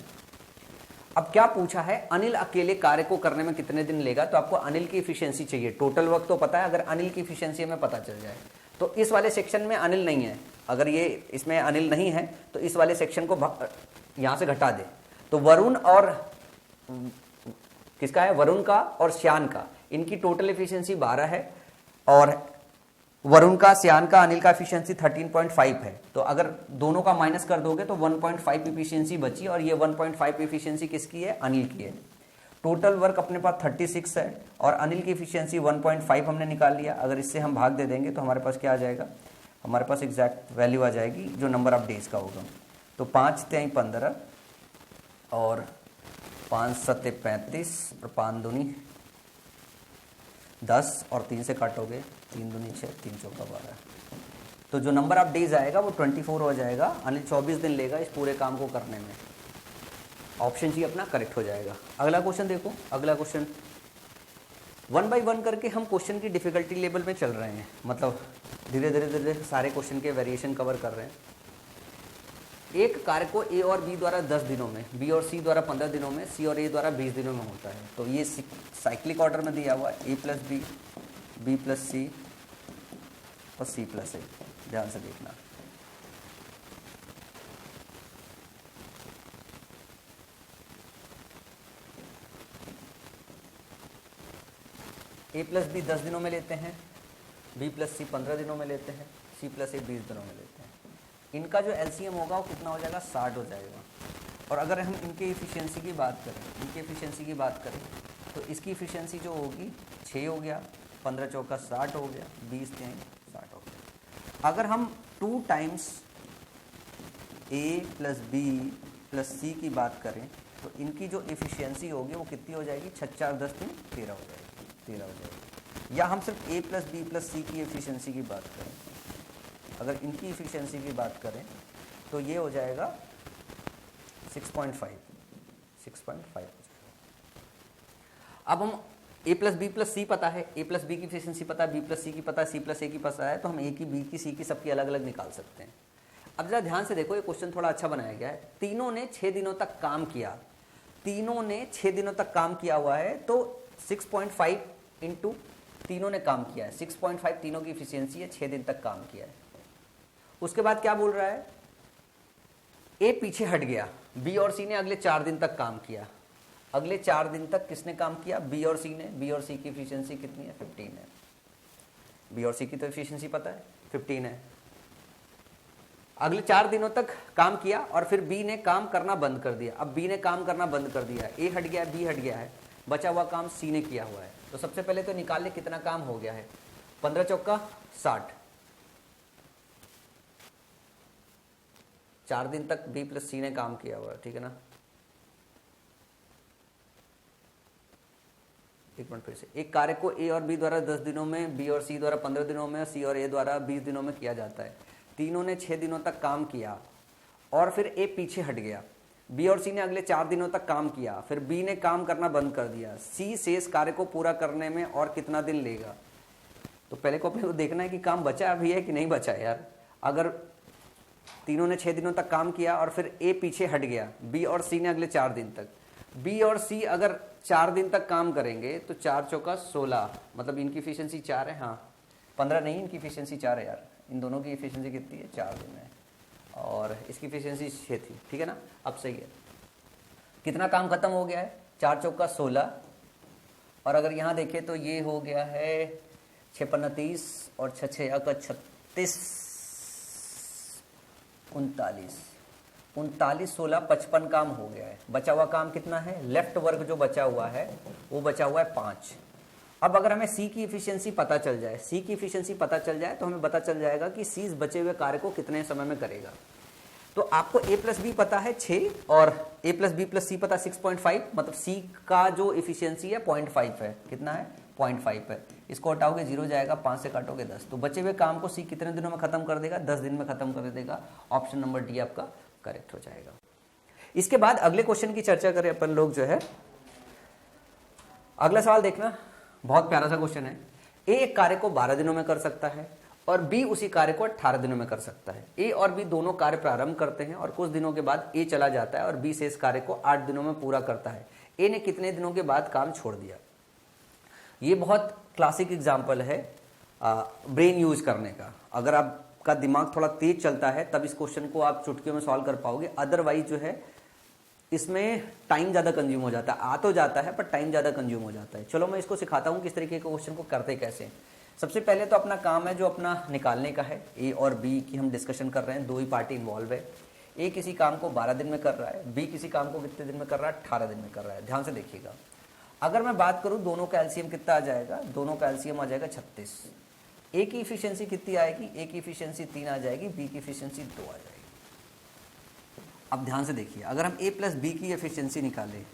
अब क्या पूछा है, अनिल अकेले कार्य को करने में कितने दिन लेगा, तो आपको अनिल की इफिशियंसी चाहिए। टोटल वर्क तो पता है, अगर अनिल की इफिशियंसी हमें पता चल जाए तो इस वाले सेक्शन में अनिल नहीं है, अगर ये इसमें अनिल नहीं है तो इस वाले सेक्शन को यहां से घटा दे। तो वरुण और किसका है, वरुण का और श्यान का, इनकी टोटल इफिशियंसी 12 है और वरुण का, श्यान का, अनिल का एफिशिएंसी 13.5 है। तो अगर दोनों का माइनस कर दोगे तो 1.5 एफिशिएंसी बची और ये 1.5 एफिशिएंसी किसकी है, अनिल की है। टोटल वर्क अपने पास 36 है और अनिल की एफिशिएंसी 1.5 हमने निकाल लिया। अगर इससे हम भाग दे देंगे तो हमारे पास क्या आ जाएगा, हमारे पास एग्जैक्ट वैल्यू आ जाएगी जो नंबर ऑफ डेज का होगा। तो 5 3 15 और 5 7 35 और 5 दूनी 10 और 3 से काटोगे 3 दूनी 6 3 चौका 12। तो जो नंबर ऑफ डेज आएगा वो 24 हो जाएगा। अनिल 24 दिन लेगा इस पूरे काम को करने में। ऑप्शन जी अपना करेक्ट हो जाएगा। अगला क्वेश्चन देखो, अगला क्वेश्चन 1 बाय 1 करके हम क्वेश्चन की डिफिकल्टी लेवल में चल रहे हैं, मतलब धीरे धीरे सारे क्वेश्चन के वेरिएशन कवर कर रहे हैं। एक कार्य को ए और बी द्वारा 10 दिनों में, बी और सी द्वारा 15 दिनों में, सी और ए द्वारा 20 दिनों में होता है। तो ये साइक्लिक ऑर्डर में दिया हुआ है, ए प्लस बी, बी प्लस सी और सी प्लस ए। ध्यान से देखना, ए प्लस बी 10 दिनों में लेते हैं, बी प्लस सी 15 दिनों में लेते हैं, सी प्लस ए 20 दिनों में लेते हैं। इनका जो एलसीएम होगा वो कितना हो जाएगा, 60 हो जाएगा। और अगर हम इनके इफिशियंसी की बात करें, तो इसकी इफिशियंसी जो होगी 6 हो गया, 15 चौका 60 हो गया, 20 3 60 हो गया। अगर हम 2 टाइम्स ए प्लस बी प्लस सी की बात करें तो इनकी जो इफिशियंसी होगी वो कितनी हो जाएगी, 6 4 10 3 13 हो जाएगी। या हम सिर्फ ए प्लस बी प्लस सी की एफिशिएंसी की बात करें, अगर इनकी एफिशिएंसी की बात करें तो ये हो जाएगा 6.5 हो जाएगा। अब हम ए प्लस बी प्लस सी पता है, ए प्लस बी की एफिशिएंसी पता है, बी प्लस सी की पता है, सी प्लस ए की पता है, तो हम ए की, बी की, सी की सबकी अलग अलग निकाल सकते हैं। अब जरा ध्यान से देखो, ये क्वेश्चन थोड़ा अच्छा बनाया गया है। तीनों ने 6 दिनों तक काम किया, तीनों ने 6 दिनों तक काम किया हुआ है, तो 6.5 इंटू तीनों ने काम किया है, 6.5 तीनों की इफिशियंसी है, 6 दिन तक काम किया है। उसके बाद क्या बोल रहा है, ए पीछे हट गया, बी और सी ने अगले 4 दिन तक काम किया। अगले 4 दिन तक किसने काम किया, बी और सी ने। बी और सी की इफिशियंसी कितनी है, 15 है। बी और सी की तो इफिशियंसी पता है, 15 है। अगले 4 दिनों तक काम किया और फिर बी ने काम करना बंद कर दिया। अब बी ने काम करना बंद कर दिया, ए हट गया, बी हट गया है, बचा हुआ काम सी ने किया हुआ है। तो सबसे पहले तो निकाल ले कितना काम हो गया है। 15 चौका 60, 4 दिन तक बी प्लस सी ने काम किया हुआ है, ठीक है ना। एक मिनट फिर से, एक कार्य को ए और बी द्वारा 10 दिनों में, बी और सी द्वारा 15 दिनों में, सी और ए द्वारा 20 दिनों में किया जाता है। तीनों ने 6 दिनों तक काम किया और फिर ए पीछे हट गया। बी और सी ने अगले 4 दिनों तक काम किया, फिर बी ने काम करना बंद कर दिया। सी शेष कार्य को पूरा करने में और कितना दिन लेगा? तो पहले को अपने को देखना है कि काम बचा भी है कि नहीं बचा है यार। अगर तीनों ने 6 दिनों तक काम किया और फिर ए पीछे हट गया, बी और सी ने अगले 4 दिन तक, बी और सी अगर 4 दिन तक काम करेंगे तो 4 चौका 16, मतलब इनकी इफिशियंसी 4 है, हाँ 15 नहीं, इनकी इफिशियंसी 4 है यार। इन दोनों की इफिशियंसी कितनी है? 4 दिन है, और इसकी इफिशियंसी 6 थी, ठीक है ना। अब सही है, कितना काम खत्म हो गया है? 4 चौका 16, और अगर यहाँ देखें तो ये हो गया है 6 पन्ना 30 और 6 6 का 36, 39, 16 55 काम हो गया है। बचा हुआ काम कितना है? लेफ्ट वर्क जो बचा हुआ है वो बचा हुआ है 5। अब अगर हमें सी की इफिशियंसी पता चल जाए, सी की इफिशियंसी पता चल जाए तो हमें पता चल जाएगा कि सी इस बचे हुए कार्य को कितने समय में करेगा। तो आपको ए प्लस बी पता है 6 और ए प्लस बी प्लस सी पता 6.5, मतलब सी का जो इफिशियंसी है 0.5 है। कितना है? 0.5 है। इसको हटाओगे 0 जाएगा, 5 से काटोगे 10, तो बचे हुए काम को सी कितने दिनों में खत्म कर देगा? 10 दिन में खत्म कर देगा। ऑप्शन नंबर डी आपका करेक्ट हो जाएगा। इसके बाद अगले क्वेश्चन की चर्चा करें अपन लोग जो है। अगला सवाल देखना, बहुत प्यारा सा क्वेश्चन है। ए एक कार्य को 12 दिनों में कर सकता है और बी उसी कार्य को 18 दिनों में कर सकता है। ए और बी दोनों कार्य प्रारंभ करते हैं और कुछ दिनों के बाद ए चला जाता है और बी से इस कार्य को 8 दिनों में पूरा करता है। ए ने कितने दिनों के बाद काम छोड़ दिया? ये बहुत क्लासिक एग्जाम्पल है ब्रेन यूज करने का। अगर आपका दिमाग थोड़ा तेज चलता है तब इस क्वेश्चन को आप चुटकियों में सॉल्व कर पाओगे, अदरवाइज जो है इसमें टाइम ज़्यादा कंज्यूम हो जाता है। आ तो जाता है पर टाइम ज़्यादा कंज्यूम हो जाता है। चलो मैं इसको सिखाता हूँ किस तरीके के क्वेश्चन को करते कैसे। सबसे पहले तो अपना काम है जो अपना निकालने का है। ए और बी की हम डिस्कशन कर रहे हैं, दो ही पार्टी इन्वॉल्व है। ए किसी काम को 12 दिन में कर रहा है, बी किसी काम को कितने दिन में कर रहा है? 18 दिन में कर रहा है। ध्यान से देखिएगा, अगर मैं बात करूँ दोनों का एलसीएम कितना आ जाएगा? दोनों का एलसीएम आ जाएगा 36। ए की इफिशियंसी कितनी आएगी? ए की इफिशियंसी 3 आ जाएगी, बी की इफिशियंसी 2 आ जाएगी। अब ध्यान से देखिए, अगर हम ए प्लस बी की एफिशिएंसी निकालें,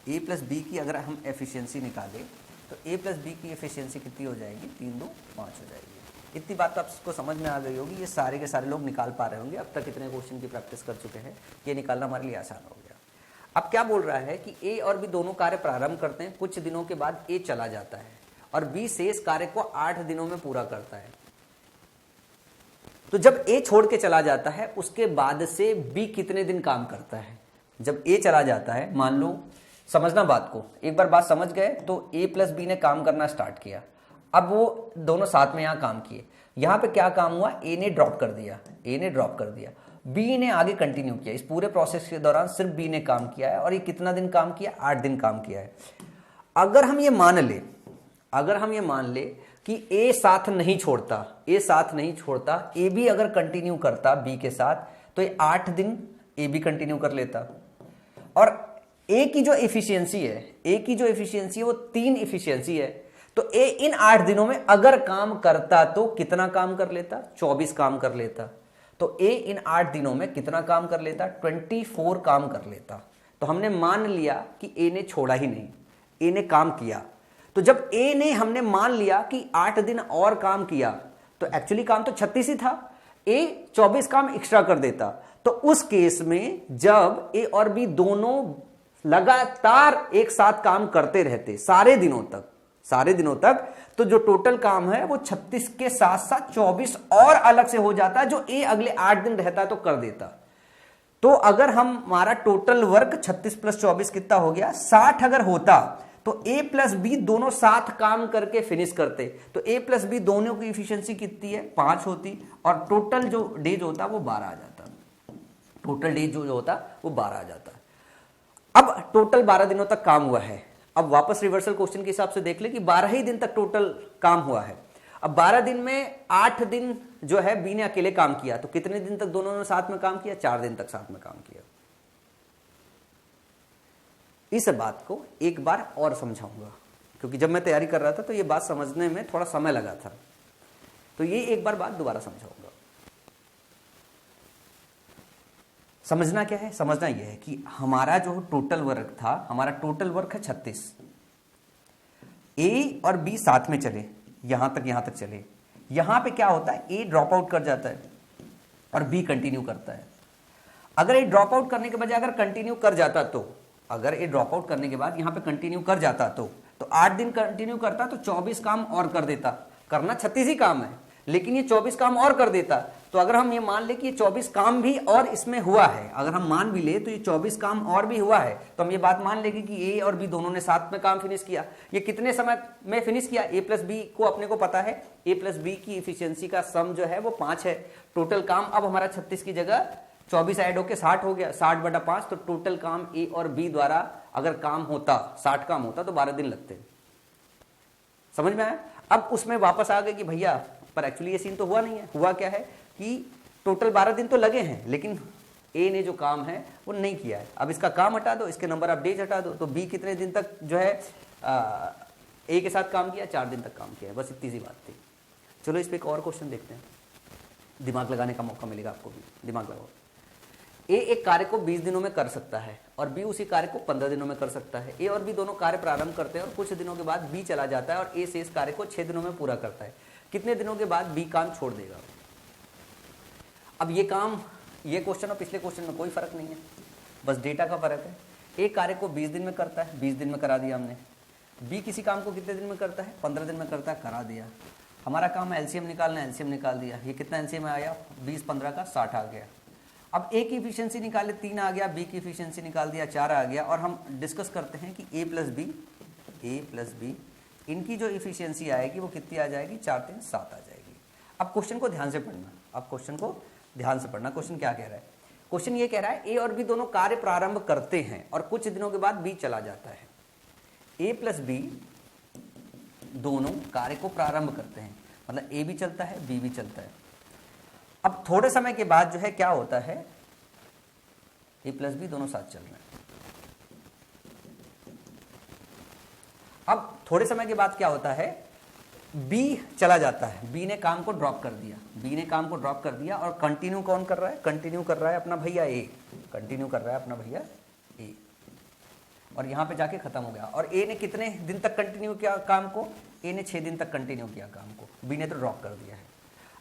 ए प्लस बी की अगर हम एफिशिएंसी निकालें तो ए प्लस बी की एफिशिएंसी कितनी हो जाएगी? 3 2 5 हो जाएगी। इतनी बात तो आपको समझ में आ गई होगी। ये सारे के सारे लोग निकाल पा रहे होंगे, अब तक इतने क्वेश्चन की प्रैक्टिस कर चुके हैं, ये निकालना हमारे लिए आसान हो गया। अब क्या बोल रहा है कि ए और बी दोनों कार्य प्रारंभ करते हैं, कुछ दिनों के बाद ए चला जाता है और बी शेष कार्य को 8 दिनों में पूरा करता है। तो जब ए छोड़ के चला जाता है उसके बाद से बी कितने दिन काम करता है? जब ए चला जाता है, मान लो, समझना बात को, एक बार बात समझ गए तो ए प्लस बी ने काम करना स्टार्ट किया। अब वो दोनों साथ में यहां काम किए। यहां पे क्या काम हुआ? ए ने ड्रॉप कर दिया, ए ने ड्रॉप कर दिया, बी ने आगे कंटिन्यू किया। इस पूरे प्रोसेस के दौरान सिर्फ बी ने काम किया है और ये कितना दिन काम किया? 8 दिन काम किया है। अगर हम ये मान ले कि ए साथ नहीं छोड़ता, ए भी अगर कंटिन्यू करता बी के साथ तो ये 8 दिन ए भी कंटिन्यू कर लेता। और ए की जो एफिशिएंसी है वो 3 एफिशिएंसी है। तो ए इन 8 दिनों में अगर काम करता तो कितना काम कर लेता? 24 काम कर लेता। तो ए इन 8 दिनों में कितना काम कर लेता? 24 काम कर लेता। तो हमने मान लिया कि ए ने छोड़ा ही नहीं, ए ने काम किया। तो जब ए ने, हमने मान लिया कि 8 दिन और काम किया, तो एक्चुअली काम तो 36 ही था, ए 24 काम एक्स्ट्रा कर देता। तो उस केस में जब ए और बी दोनों लगातार एक साथ काम करते रहते सारे दिनों तक, तो जो टोटल काम है वो 36 के साथ साथ 24 और अलग से हो जाता, जो ए अगले 8 दिन रहता तो कर देता। तो अगर हमारा टोटल वर्क 36 प्लस 24 कितना हो गया? 60 अगर होता तो ए प्लस बी दोनों साथ काम करके फिनिश करते। तो ए प्लस बी दोनों की इफिशियंसी कितनी है? 5 होती और टोटल जो डेज होता वो 12 आ जाता। अब टोटल 12 दिनों तक काम हुआ है। अब वापस रिवर्सल क्वेश्चन के हिसाब से देख ले कि 12 ही दिन तक टोटल काम हुआ है। अब 12 दिन में 8 दिन जो है बी ने अकेले काम किया, तो कितने दिन तक दोनों ने साथ में काम किया? 4 दिन तक साथ में काम किया। इस बात को एक बार और समझाऊंगा क्योंकि जब मैं तैयारी कर रहा था तो ये बात समझने में थोड़ा समय लगा था, तो ये एक बार बात दोबारा समझाऊंगा। समझना क्या है? समझना यह है कि हमारा जो टोटल वर्क था, हमारा टोटल वर्क है 36। ए और बी साथ में चले, यहां तक चले। यहां पे क्या होता है, ए ड्रॉप आउट कर जाता है और बी कंटिन्यू करता है। अगर ए ड्रॉप आउट करने के बजाय अगर कंटिन्यू कर जाता, तो अगर ए ड्रॉप आउट करने के बाद यहां पे कंटिन्यू कर जाता तो 8 दिन कंटिन्यू करता तो 24 काम और कर देता। करना 36 ही काम है, लेकिन ये 24 काम और कर देता। तो अगर हम ये मान ले कि ये 24 काम भी और इसमें हुआ है, अगर हम मान भी ले तो ये 24 काम और भी हुआ है, तो हम ये बात मान लेंगे कि ए और बी दोनों ने साथ में काम फिनिश किया। ये कितने समय में फिनिश किया? ए प्लस बी को अपने को पता है, ए प्लस बी की इफिशियंसी का सम जो है वो 5 है। टोटल काम अब हमारा 36 की जगह 24 ऐड होकर 60 हो गया, 60/5। तो टोटल काम ए और बी द्वारा अगर काम होता 60 काम होता तो 12 दिन लगते। समझ में आया? अब उसमें वापस आ गए कि भैया पर एक्चुअली ये सीन तो हुआ नहीं है। हुआ क्या है कि टोटल 12 दिन तो लगे हैं, लेकिन ए ने जो काम है वो नहीं किया है। अब इसका काम हटा दो, इसके नंबर ऑफ डेज हटा दो, तो बी कितने दिन तक जो है ए के साथ काम किया? 4 दिन तक काम किया है। बस इतनी सी बात थी। चलो इस पर एक और क्वेश्चन देखते हैं, दिमाग लगाने का मौका मिलेगा आपको भी। दिमाग लगाओ। ए एक कार्य को 20 दिनों में कर सकता है और बी उसी कार्य को 15 दिनों में कर सकता है। ए और बी दोनों कार्य प्रारंभ करते हैं और कुछ दिनों के बाद बी चला जाता है और ए से इस कार्य को 6 दिनों में पूरा करता है। कितने दिनों के बाद बी काम छोड़ देगा? अब ये क्वेश्चन और पिछले क्वेश्चन में कोई फर्क नहीं है, बस डेटा का फर्क है। ए कार्य को 20 दिन में करता है, 20 दिन में करा दिया हमने। बी किसी काम को कितने दिन में करता है? 15 दिन में करता है, करा दिया। हमारा काम है एलसीएम निकालना, एलसीएम निकाल दिया। ये कितना एलसीएम आया? 20 15 का 60 आ गया। अब ए की इफिशियंसी निकाले, 3 आ गया। बी की इफिशियंसी निकाल दिया, 4 आ गया। और हम डिस्कस करते हैं कि ए प्लस बी इनकी जो इफिशियंसी आएगी वो कितनी आ जाएगी? 4 3 7 आ जाएगी। अब क्वेश्चन को ध्यान से पढ़ना, क्वेश्चन क्या कह रहा है? क्वेश्चन ये कह रहा है ए और बी दोनों कार्य प्रारंभ करते हैं और कुछ दिनों के बाद बी चला जाता है। ए प्लस बी दोनों कार्य को प्रारंभ करते हैं, मतलब ए भी चलता है, बी भी चलता है। अब थोड़े समय के बाद जो है क्या होता है, ए प्लस बी दोनों साथ चल रहे हैं। अब थोड़े समय के बाद क्या होता है, बी चला जाता है। बी ने काम को ड्रॉप कर दिया और कंटिन्यू कौन कर रहा है? कंटिन्यू कर रहा है अपना भैया ए। और यहां पे जाके खत्म हो गया। और ए ने कितने दिन तक कंटिन्यू किया काम को? ए ने 6 दिन तक कंटिन्यू किया काम को, बी ने तो ड्रॉप कर दिया है।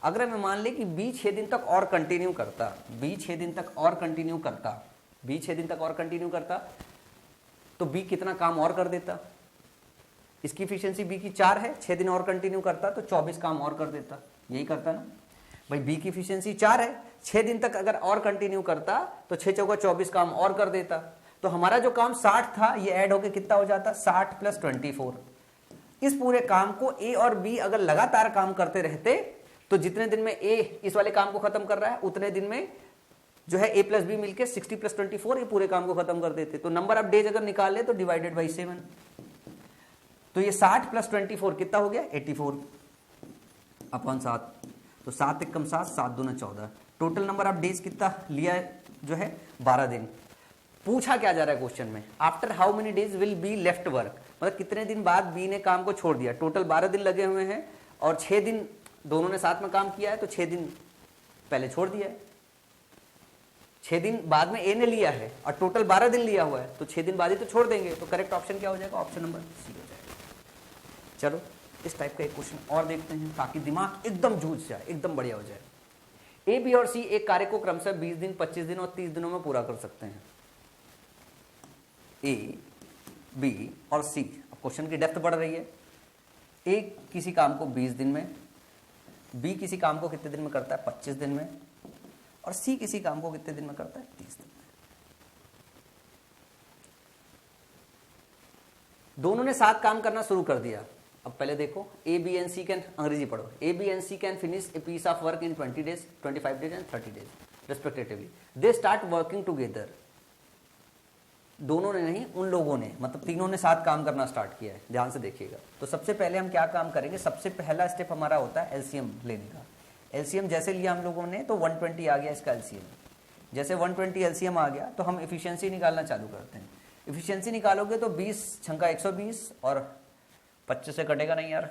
अगर मैं मान ले कि बी 6 दिन तक और कंटिन्यू करता, तो बी कितना काम और कर देता? इसकी इफिशियंसी बी की 4 है, 6 दिन और कंटिन्यू करता तो 24 काम और कर देता। यही करता ना भाई, बी की इफिशियंसी 4 है, 6 दिन तक अगर और कंटिन्यू करता तो 6 चौका 24 काम और कर देता। तो हमारा जो काम 60 था ये ऐड होके कितना हो जाता? 60 + 24। इस पूरे काम को ए और बी अगर लगातार काम करते रहते तो जितने दिन में ए इस वाले काम को खत्म कर रहा है उतने दिन में जो है ए प्लस बी मिलकर 60 + 24 ये पूरे काम को खत्म कर देते। तो नंबर ऑफ डेज अगर निकाल ले तो डिवाइडेड बाई 7। तो ये 60 + 24 कितना हो गया? 84/7। तो 7 × 7 7 दूना 14। टोटल नंबर ऑफ डेज कितना लिया है जो है? 12 दिन। पूछा क्या जा रहा है क्वेश्चन में? After how many days will be left work, मतलब कितने दिन बाद बी ने काम को छोड़ दिया। टोटल 12 दिन लगे हुए हैं और 6 दिन दोनों ने साथ में काम किया है, तो 6 दिन पहले छोड़ दिया है, 6 दिन बाद में ए ने लिया है और टोटल 12 दिन लिया हुआ है, तो 6 दिन बाद ही तो छोड़ देंगे। तो करेक्ट ऑप्शन क्या हो जाएगा? ऑप्शन नंबर सी हो जाएगा। चलो इस टाइप का एक क्वेश्चन और देखते हैं ताकि दिमाग एकदम जूझ जाए, एकदम बढ़िया हो जाए। ए, बी और सी एक कार्य को क्रमशः 20 दिन, 25 दिन और 30 दिनों में पूरा कर सकते हैं। ए, बी और सी। अब क्वेश्चन की डेप्थ बढ़ रही है। ए किसी काम को 20 दिन में, बी किसी काम को कितने दिन में करता है? 25 दिन में, और सी किसी काम को कितने दिन में करता है? 30 दिन में। दोनों ने साथ काम करना शुरू कर दिया। अब पहले देखो, A B and C can, अंग्रेजी पढ़ो, A B and C can finish a piece of work in 20 days, 25 days and 30 days respectively. They start working together. दोनों ने नहीं, उन लोगों ने, मतलब तीनों ने साथ काम करना स्टार्ट किया है। ध्यान से देखिएगा। तो सबसे पहले हम क्या काम करेंगे? सबसे पहला स्टेप हमारा होता है एलसीएम लेने का। एलसीएम जैसे लिया हम लोगों ने तो 120 आ गया इसका एलसीएम। जैसे 120 एलसीएम आ गया तो हम एफिशिएंसी निकालना चालू करते हैं। एफिशिएंसी निकालोगे तो 20 × 120 और 25 से कटेगा नहीं यार।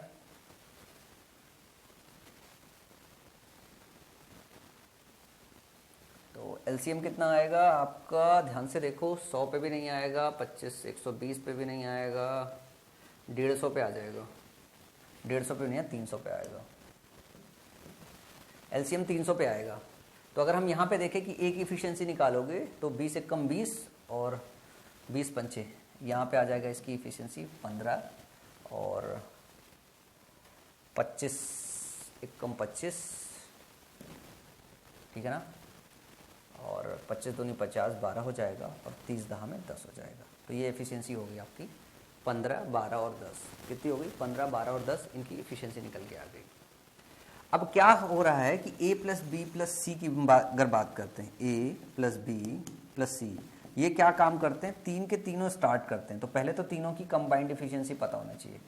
तो एलसीएम कितना आएगा आपका, ध्यान से देखो, 100 पे भी नहीं आएगा, 25 120 पे भी नहीं आएगा, 150 पे आ जाएगा। 150 पे नहीं है, 300 पे आएगा। एलसीएम 300 पे आएगा। तो अगर हम यहाँ पे देखें कि एक इफिशिएंसी निकालोगे तो 20 एकम 20 और 20 पंचे, यहाँ पे आ जाएगा इसकी इफिशिएंसी 15 और 25 एकम 25, ठीक है ना, और 25 दूनी 50, 12 हो जाएगा और 30 दहा में 10 हो जाएगा। तो ये एफिशिएंसी होगी आपकी 15, 12 और 10। कितनी हो गई? 15, 12 और 10 इनकी एफिशिएंसी निकल के आ गई। अब क्या हो रहा है कि a प्लस बी प्लस सी की अगर बात करते हैं, a प्लस बी प्लस सी, ये क्या काम करते हैं? तीन के तीनों स्टार्ट करते हैं। तो पहले तो तीनों की कंबाइंड एफिशिएंसी पता होना चाहिए।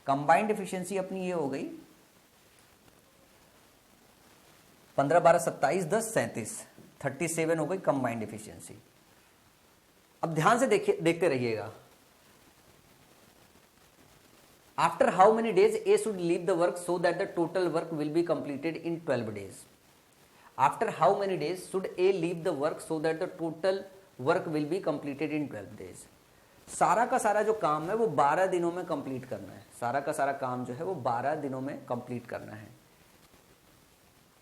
कंबाइंड एफिशिएंसी अपनी ये हो गई 15, 12, 27, 10, 37, 37 हो गई कंबाइंड एफिशिएंसी। अब ध्यान से देखते रहिएगा। After how many days A should leave the work so that the total work will be completed in 12 days? After how many days should A leave the work so that the total work will be completed in 12 days? सारा का सारा जो काम है वो 12 दिनों में complete करना है। सारा का सारा काम जो है वो 12 दिनों में कंप्लीट करना है।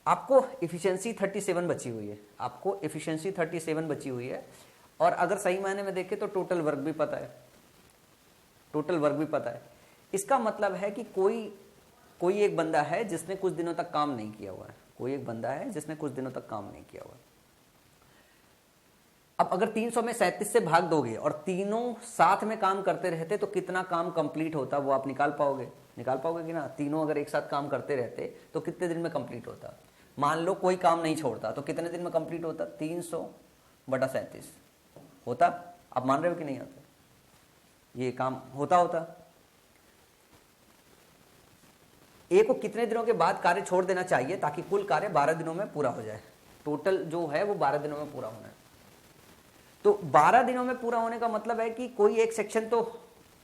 आपको एफिशिएंसी 37 बची हुई है, आपको एफिशिएंसी 37 बची हुई है। और अगर सही मायने में देखें तो टोटल वर्क भी पता है, टोटल वर्क भी पता है। इसका मतलब है कि कोई एक बंदा है जिसने कुछ दिनों तक काम नहीं किया हुआ है, कोई एक बंदा है जिसने कुछ दिनों तक काम नहीं किया हुआ है। अब अगर 300 में 37 से भाग दोगे और तीनों साथ में काम करते रहते तो कितना काम कंप्लीट होता वो आप निकाल पाओगे कि ना? तीनों अगर एक साथ काम करते रहते तो कितने दिन में कंप्लीट होता? मान लो कोई काम नहीं छोड़ता तो कितने दिन में कंप्लीट होता? 300/37 होता। आप मान रहे हो कि नहीं होता? ये काम होता। ए को कितने दिनों के बाद कार्य छोड़ देना चाहिए ताकि कुल कार्य 12 दिनों में पूरा हो जाए? टोटल जो है वो 12 दिनों में पूरा होना है। तो 12 दिनों में पूरा होने का मतलब है कि कोई एक सेक्शन तो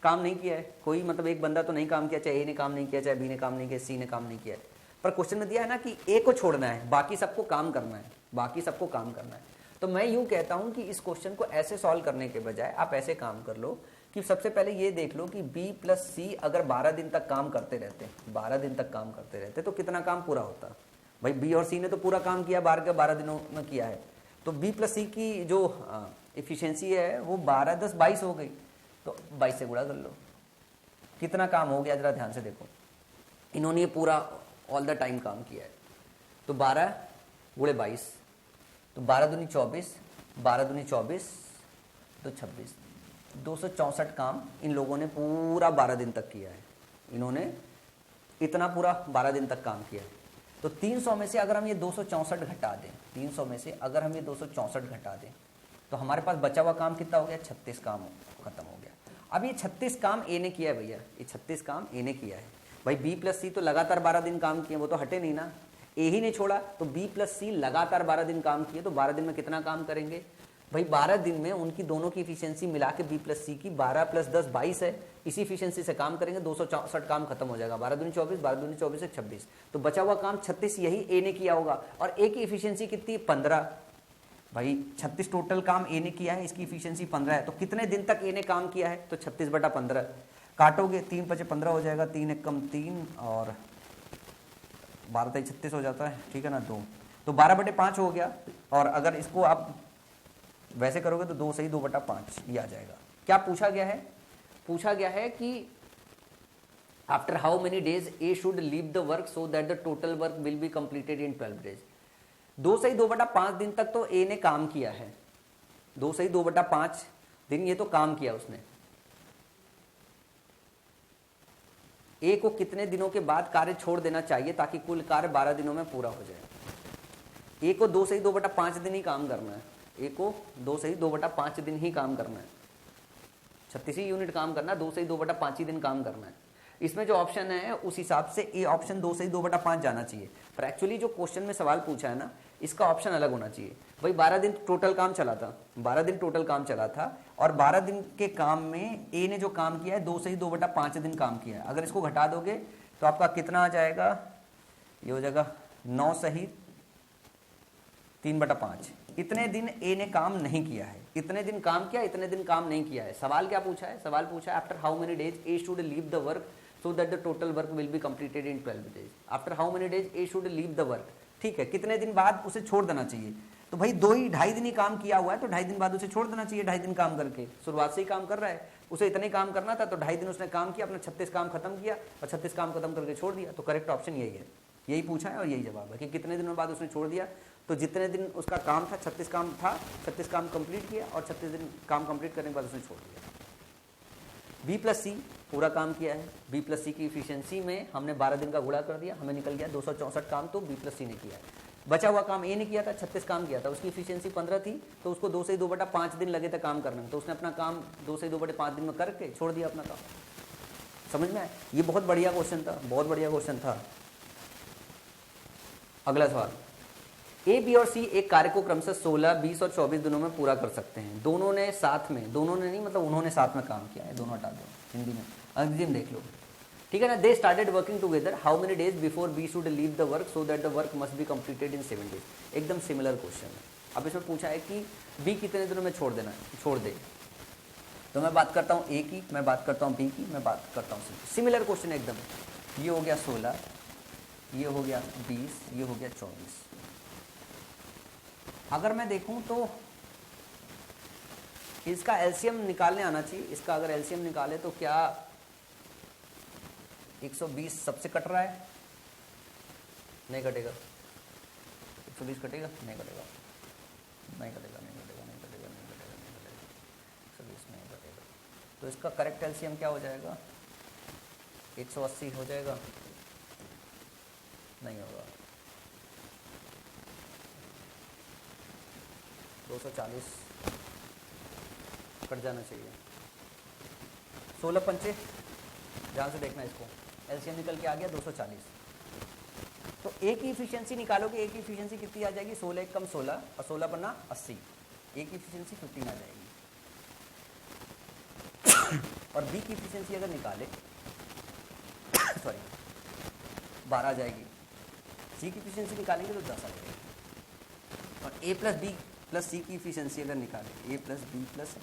काम नहीं किया है, कोई मतलब एक बंदा तो नहीं काम किया, चाहे ए ने काम नहीं किया, चाहे बी ने काम नहीं किया, सी ने काम नहीं किया है। पर क्वेश्चन में दिया है ना कि ए को छोड़ना है, बाकी सबको काम करना है, बाकी सबको काम करना है। तो मैं यूं कहता हूं कि इस क्वेश्चन को ऐसे सॉल्व करने के बजाय आप ऐसे काम कर लो कि सबसे पहले ये देख लो कि B प्लस सी अगर 12 दिन तक काम करते रहते, 12 दिन तक काम करते रहते तो कितना काम पूरा होता? भाई B और C ने तो पूरा काम किया, 12 दिनों में किया है। तो B प्लस सी की जो एफिशिएंसी है वो 12, 10, 22 हो गई। तो 22 से गुणा कर लो, कितना काम हो गया? जरा ध्यान से देखो, इन्होंने ये पूरा ऑल द टाइम काम किया है। तो 12 गुणे 22, तो 12 दूनी 24, 12 दूनी 24 तो 26, 264 काम इन लोगों ने पूरा 12 दिन तक किया है। इन्होंने इतना पूरा 12 दिन तक काम किया है। तो 300 में से अगर हम ये 264 घटा दें, 300 में से अगर हम ये 264 घटा दें तो हमारे पास बचा हुआ काम कितना हो गया? 36 काम खत्म हो गया। अब ये 36 काम ए ने किया है भैया, ये 36 काम ए ने किया है। भाई बी प्लस सी तो लगातार 12 दिन काम किए, वो तो हटे नहीं ना, ए ही ने छोड़ा। तो बी प्लस सी लगातार 12 दिन काम किए, तो 12 दिन में कितना काम करेंगे? भाई 12 दिन में उनकी दोनों की एफिशिएंसी मिला के बी प्लस सी की 12 + 10 22 है। इसी एफिशिएंसी से काम करेंगे, 264 काम खत्म हो जाएगा। 12 दूनी 24, 12 दूनी 24 से 26, तो बचा हुआ काम 36 यही ए ने किया होगा। और ए की एफिशिएंसी कितनी? 15। भाई 36 टोटल काम ए ने किया है, इसकी एफिशिएंसी 15 है। तो कितने दिन तक ए ने काम किया है? तो 36/15 काटोगे, 3 × 5 = 15 हो जाएगा, 3 × 1 = 3 और 12 × 36 हो जाता है, ठीक है ना, 2। तो 12/5 हो गया। और अगर इसको आप वैसे करोगे तो 2 सही 2/5 ये आ जाएगा। क्या पूछा गया है? पूछा गया है कि after how many days A should leave the work so that the total work will be completed in 12 days. 2 सही 2/5 दिन तक तो ए ने काम किया है, 2 सही 2/5 दिन ये तो काम किया उसने। ए को कितने दिनों के बाद कार्य छोड़ देना चाहिए ताकि कुल कार्य 12 दिनों में पूरा हो जाए? ए को 2 सही 2/5 दिन ही काम करना है, ए को 2 सही 2/5 दिन ही काम करना है, 36 यूनिट काम करना है, 2 सही 2/5 ही दिन काम करना है। इसमें जो ऑप्शन है उस हिसाब से ए ऑप्शन 2 से ही 2/5 जाना चाहिए, पर एक्चुअली जो क्वेश्चन में सवाल पूछा है ना, इसका ऑप्शन अलग होना चाहिए। भाई 12 दिन टोटल काम चला था, 12 दिन टोटल काम चला था, और 12 दिन के काम में ए ने जो काम किया है 2 से ही 2/5 दिन काम किया है। अगर इसको घटा दोगे तो आपका कितना आ जाएगा, ये हो जाएगा 9 सही 3/5। इतने दिन ए ने काम नहीं किया है, इतने दिन काम किया, इतने दिन काम नहीं किया है। सवाल क्या पूछा है, सवाल पूछा है after how many days A should leave the work so that the total work will be completed in 12 days. After how many days A should leave the work, ठीक है, कितने दिन बाद उसे छोड़ देना चाहिए। तो भाई 2.5 दिन ही काम किया हुआ है, तो 2.5 दिन बाद उसे छोड़ देना चाहिए। 2.5 दिन काम करके शुरुआत से ही काम कर रहा है, उसे इतने काम करना था, तो 2.5 दिन उसने काम किया, अपना 36 काम खत्म किया और 36 काम खत्म करके छोड़ दिया। तो करेक्ट ऑप्शन यही है, यही पूछा है और यही जवाब है कि कितने दिनों बाद उसने छोड़ दिया। तो जितने दिन उसका काम था, 36 काम था, 36 काम कंप्लीट किया और 36 दिन काम कंप्लीट करने के बाद उसने छोड़ दिया। बी प्लस सी पूरा काम किया है। बी प्लस सी की इफिशियंसी में हमने 12 दिन का गुणा कर दिया, हमें निकल गया 264 काम तो बी प्लस सी ने किया है। बचा हुआ काम ए ने किया था, 36 काम किया था, उसकी इफिशियंसी 15 थी, तो उसको 2 से 2/5 दिन लगे थे काम करने में, तो उसने अपना काम 2 से 2/5 दिन में करके छोड़ दिया अपना काम। समझ में आया? ये बहुत बढ़िया क्वेश्चन था, बहुत बढ़िया क्वेश्चन था। अगला सवाल, ए बी और सी एक कार्य को क्रमशः 16, 20 और 24 दिनों में पूरा कर सकते हैं। दोनों ने साथ में, दोनों ने नहीं मतलब उन्होंने साथ में काम किया है, दोनों हटा दो, हिंदी में अंग्रेजी में देख लो, ठीक है ना। They started working together, how many days before B should leave the work so that the work must be completed in 7 days. एकदम सिमिलर क्वेश्चन है। अब इसमें पूछा है कि बी कितने दिनों में छोड़ दे। तो मैं बात करता हूँ ए की, मैं बात करता हूँ बी की, मैं बात करता हूँ सी की। सिमिलर क्वेश्चन एकदम। ये हो गया 16, ये हो गया 20, ये हो गया 24। अगर मैं देखूं तो इसका एलसीएम निकालने आना चाहिए। इसका अगर एलसीएम निकाले तो क्या 120 सबसे कट रहा है? नहीं कटेगा। 120 कटेगा? नहीं कटेगा, नहीं कटेगा, नहीं कटेगा, नहीं कटेगा, नहीं कटेगा, नहीं कटेगा, 120 नहीं कटेगा। तो इसका करेक्ट एलसीएम क्या हो जाएगा? 180 हो जाएगा? नहीं होगा, 240 कट जाना चाहिए। 16 पंचे, ध्यान से देखना इसको, एलसीएम निकल के आ गया 240। तो ए की इफिशियंसी निकालोगे, ए की इफिशियंसी कितनी आ जाएगी? 16 कम 16 और 16 पन्ना 80, ए की इफिशियंसी 15 आ जाएगी। और बी की इफिशियंसी अगर निकाले सॉरी 12 आ जाएगी। सी की इफिशियंसी निकालेंगे तो 10 आ जाएगी। और ए प्लस बी प्लस सी की इफिशियंसी अगर निकाले, ए प्लस बी प्लस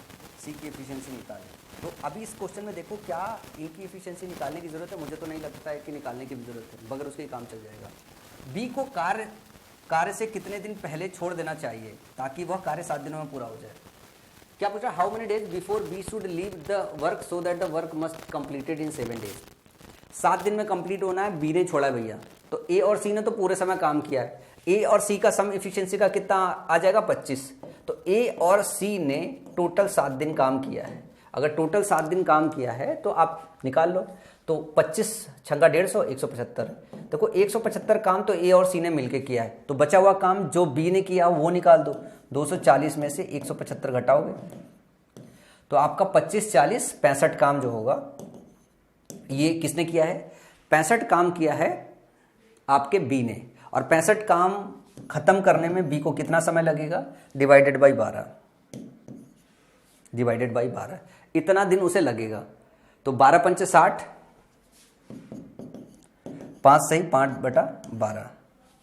सी की इफिशियंसी निकाले, तो अभी इस क्वेश्चन में देखो क्या ए की इफिशियंसी निकालने की जरूरत है? मुझे तो नहीं लगता है कि निकालने की भी जरूरत है, बगैर उसके काम चल जाएगा। बी को कार्य से कितने दिन पहले छोड़ देना चाहिए ताकि वह कार्य 7 दिनों में पूरा हो जाए? क्या पूछा? How many days before B should leave the work so that the work must completed in 7 days. 7 दिन में कंप्लीट होना है, बी ने छोड़ा भैया। तो ए और सी ने तो पूरे समय काम किया है। ए और सी का सम इफिशियंसी का कितना आ जाएगा? 25। तो ए और सी ने टोटल 7 दिन काम किया है। अगर टोटल 7 दिन काम किया है तो आप निकाल लो। तो 25 छक्का 150, 175। देखो 175 काम तो ए और सी ने मिलके किया है, तो बचा हुआ काम जो बी ने किया वो निकाल दो। 240 में से 175 घटाओगे तो आपका 25, 40, 65 काम जो होगा ये किसने किया है? 65 काम किया है आपके बी ने। और 65 काम खत्म करने में बी को कितना समय लगेगा? डिवाइडेड बाई 12, डिवाइडेड बाई 12, इतना दिन उसे लगेगा। तो 12 पंचे 60, 5 सही 5/12,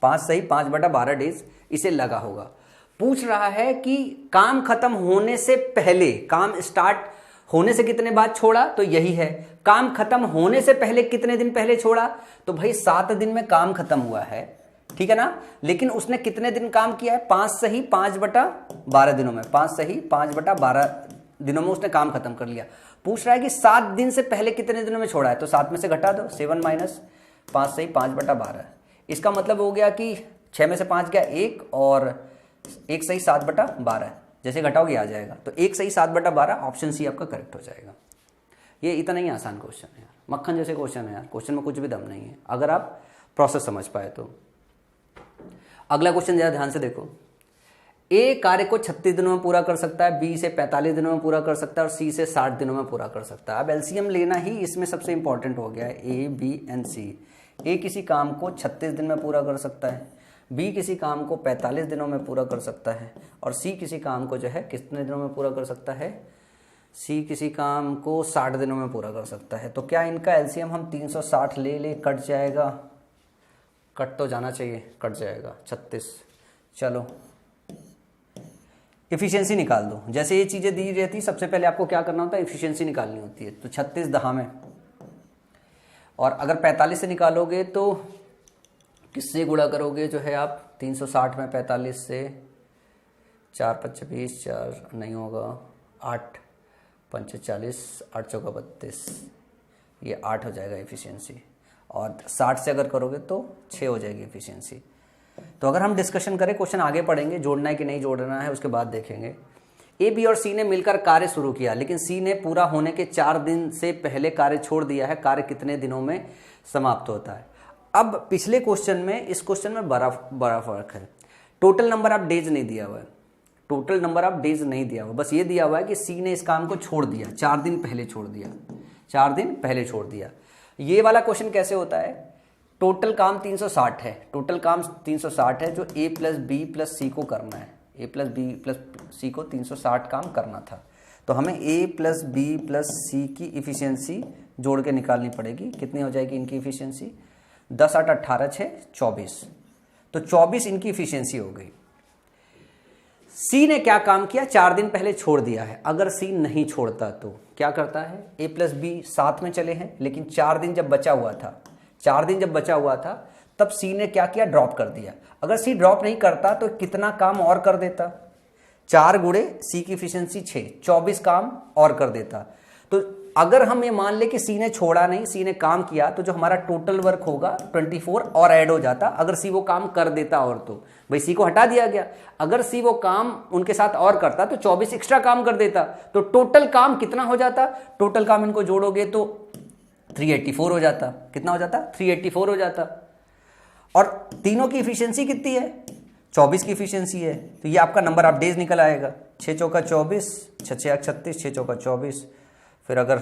5 सही 5/12 डेज इसे लगा होगा। पूछ रहा है कि काम खत्म होने से पहले, काम स्टार्ट होने से कितने बाद छोड़ा? तो यही है, काम खत्म होने से पहले कितने दिन पहले छोड़ा? तो भाई 7 दिन में काम खत्म हुआ है, ठीक है ना। लेकिन उसने कितने दिन काम किया है? 5 सही 5/12 दिनों में, 5 सही 5/12 दिनों में उसने काम खत्म कर लिया। पूछ रहा है कि 7 दिन से पहले कितने दिनों में छोड़ा है? तो 7 में से घटा दो, 7 माइनस 5 सही 5/12। इसका मतलब हो गया कि 6 में से 5 गया 1 और 1 सही 7/12, जैसे घटाओगे आ जाएगा। तो 1 सही 7/12, ऑप्शन सी आपका करेक्ट हो जाएगा। ये इतना ही आसान क्वेश्चन है यार, मक्खन जैसे क्वेश्चन है यार, क्वेश्चन में कुछ भी दम नहीं है अगर आप प्रोसेस समझ पाए तो। अगला क्वेश्चन जरा ध्यान से देखो। ए कार्य को 36 दिनों में पूरा कर सकता है, बी से 45 दिनों में पूरा कर सकता है और सी से 60 दिनों में पूरा कर सकता है। अब एलसीएम लेना ही इसमें सबसे इंपॉर्टेंट हो गया है, ए बी एंड सी। ए किसी काम को 36 दिन में पूरा कर सकता है, बी किसी काम को 45 दिनों में पूरा कर सकता है और सी किसी काम को जो है कितने दिनों में पूरा कर सकता है, सी किसी काम को 60 दिनों में पूरा कर सकता है। तो क्या इनका एलसीएम हम 360 ले कट जाएगा, कट तो जाना चाहिए, कट जाएगा 36। चलो इफिशियंसी निकाल दो। जैसे ये चीजें दी रहती सबसे पहले आपको क्या करना होता है, इफिशियंसी निकालनी होती है। तो 36 दहा में, और अगर 45 से निकालोगे तो किससे गुणा करोगे जो है आप, 360 में 45 से 4 5 20, 4 नहीं होगा, 8 5 40, 8 चौका 32, ये 8 हो जाएगा एफिशिएंसी। और 60 से अगर करोगे तो 6 हो जाएगी एफिशिएंसी। तो अगर हम डिस्कशन करें, क्वेश्चन आगे पढ़ेंगे, जोड़ना है कि नहीं जोड़ना है उसके बाद देखेंगे। ए बी और सी ने मिलकर कार्य शुरू किया, लेकिन सी ने पूरा होने के 4 दिन से पहले कार्य छोड़ दिया है। कार्य कितने दिनों में समाप्त होता है? अब पिछले क्वेश्चन में इस क्वेश्चन में बड़ा फर्क है। टोटल नंबर ऑफ डेज नहीं दिया हुआ है, टोटल नंबर ऑफ डेज नहीं दिया हुआ, बस ये दिया हुआ है कि सी ने इस काम को छोड़ दिया, 4 दिन पहले छोड़ दिया, 4 दिन पहले छोड़ दिया। ये वाला क्वेश्चन कैसे होता है, टोटल काम 360 है, टोटल काम 360 है जो ए प्लस बी प्लस सी को करना है, ए प्लस बी प्लस सी को 360 काम करना था। तो हमें ए प्लस बी प्लस सी की इफिशियंसी जोड़ के निकालनी पड़ेगी। कितनी हो जाएगी इनकी इफिशियंसी, 10 8 18 6 24, तो 24 इनकी इफिशियंसी हो गई। सी ने क्या काम किया, 4 दिन पहले छोड़ दिया है। अगर सी नहीं छोड़ता तो क्या करता है, ए प्लस बी साथ में चले हैं, लेकिन 4 दिन जब बचा हुआ था, 4 दिन जब बचा हुआ था तब सी ने क्या किया, ड्रॉप कर दिया। अगर सी ड्रॉप नहीं करता तो कितना काम और कर देता, 4 गुणे सी की इफिशियंसी 6, 24 काम और कर देता। तो अगर हम ये मान ले कि सी ने छोड़ा नहीं, सी ने काम किया, तो जो हमारा टोटल वर्क होगा 24 और ऐड हो जाता अगर सी वो काम कर देता। और तो भाई सी को हटा दिया गया, अगर सी वो काम उनके साथ और करता तो 24 एक्स्ट्रा काम कर देता। तो टोटल काम कितना हो जाता, टोटल काम इनको जोड़ोगे तो 384 हो जाता। कितना हो जाता, 384 हो जाता। और तीनों की इफिशियंसी कितनी है, 24 की इफिशियंसी है। तो ये आपका नंबर ऑफ डेज निकल आएगा, 6 चौका 24, 6 6 36, 6 चौका 24। फिर अगर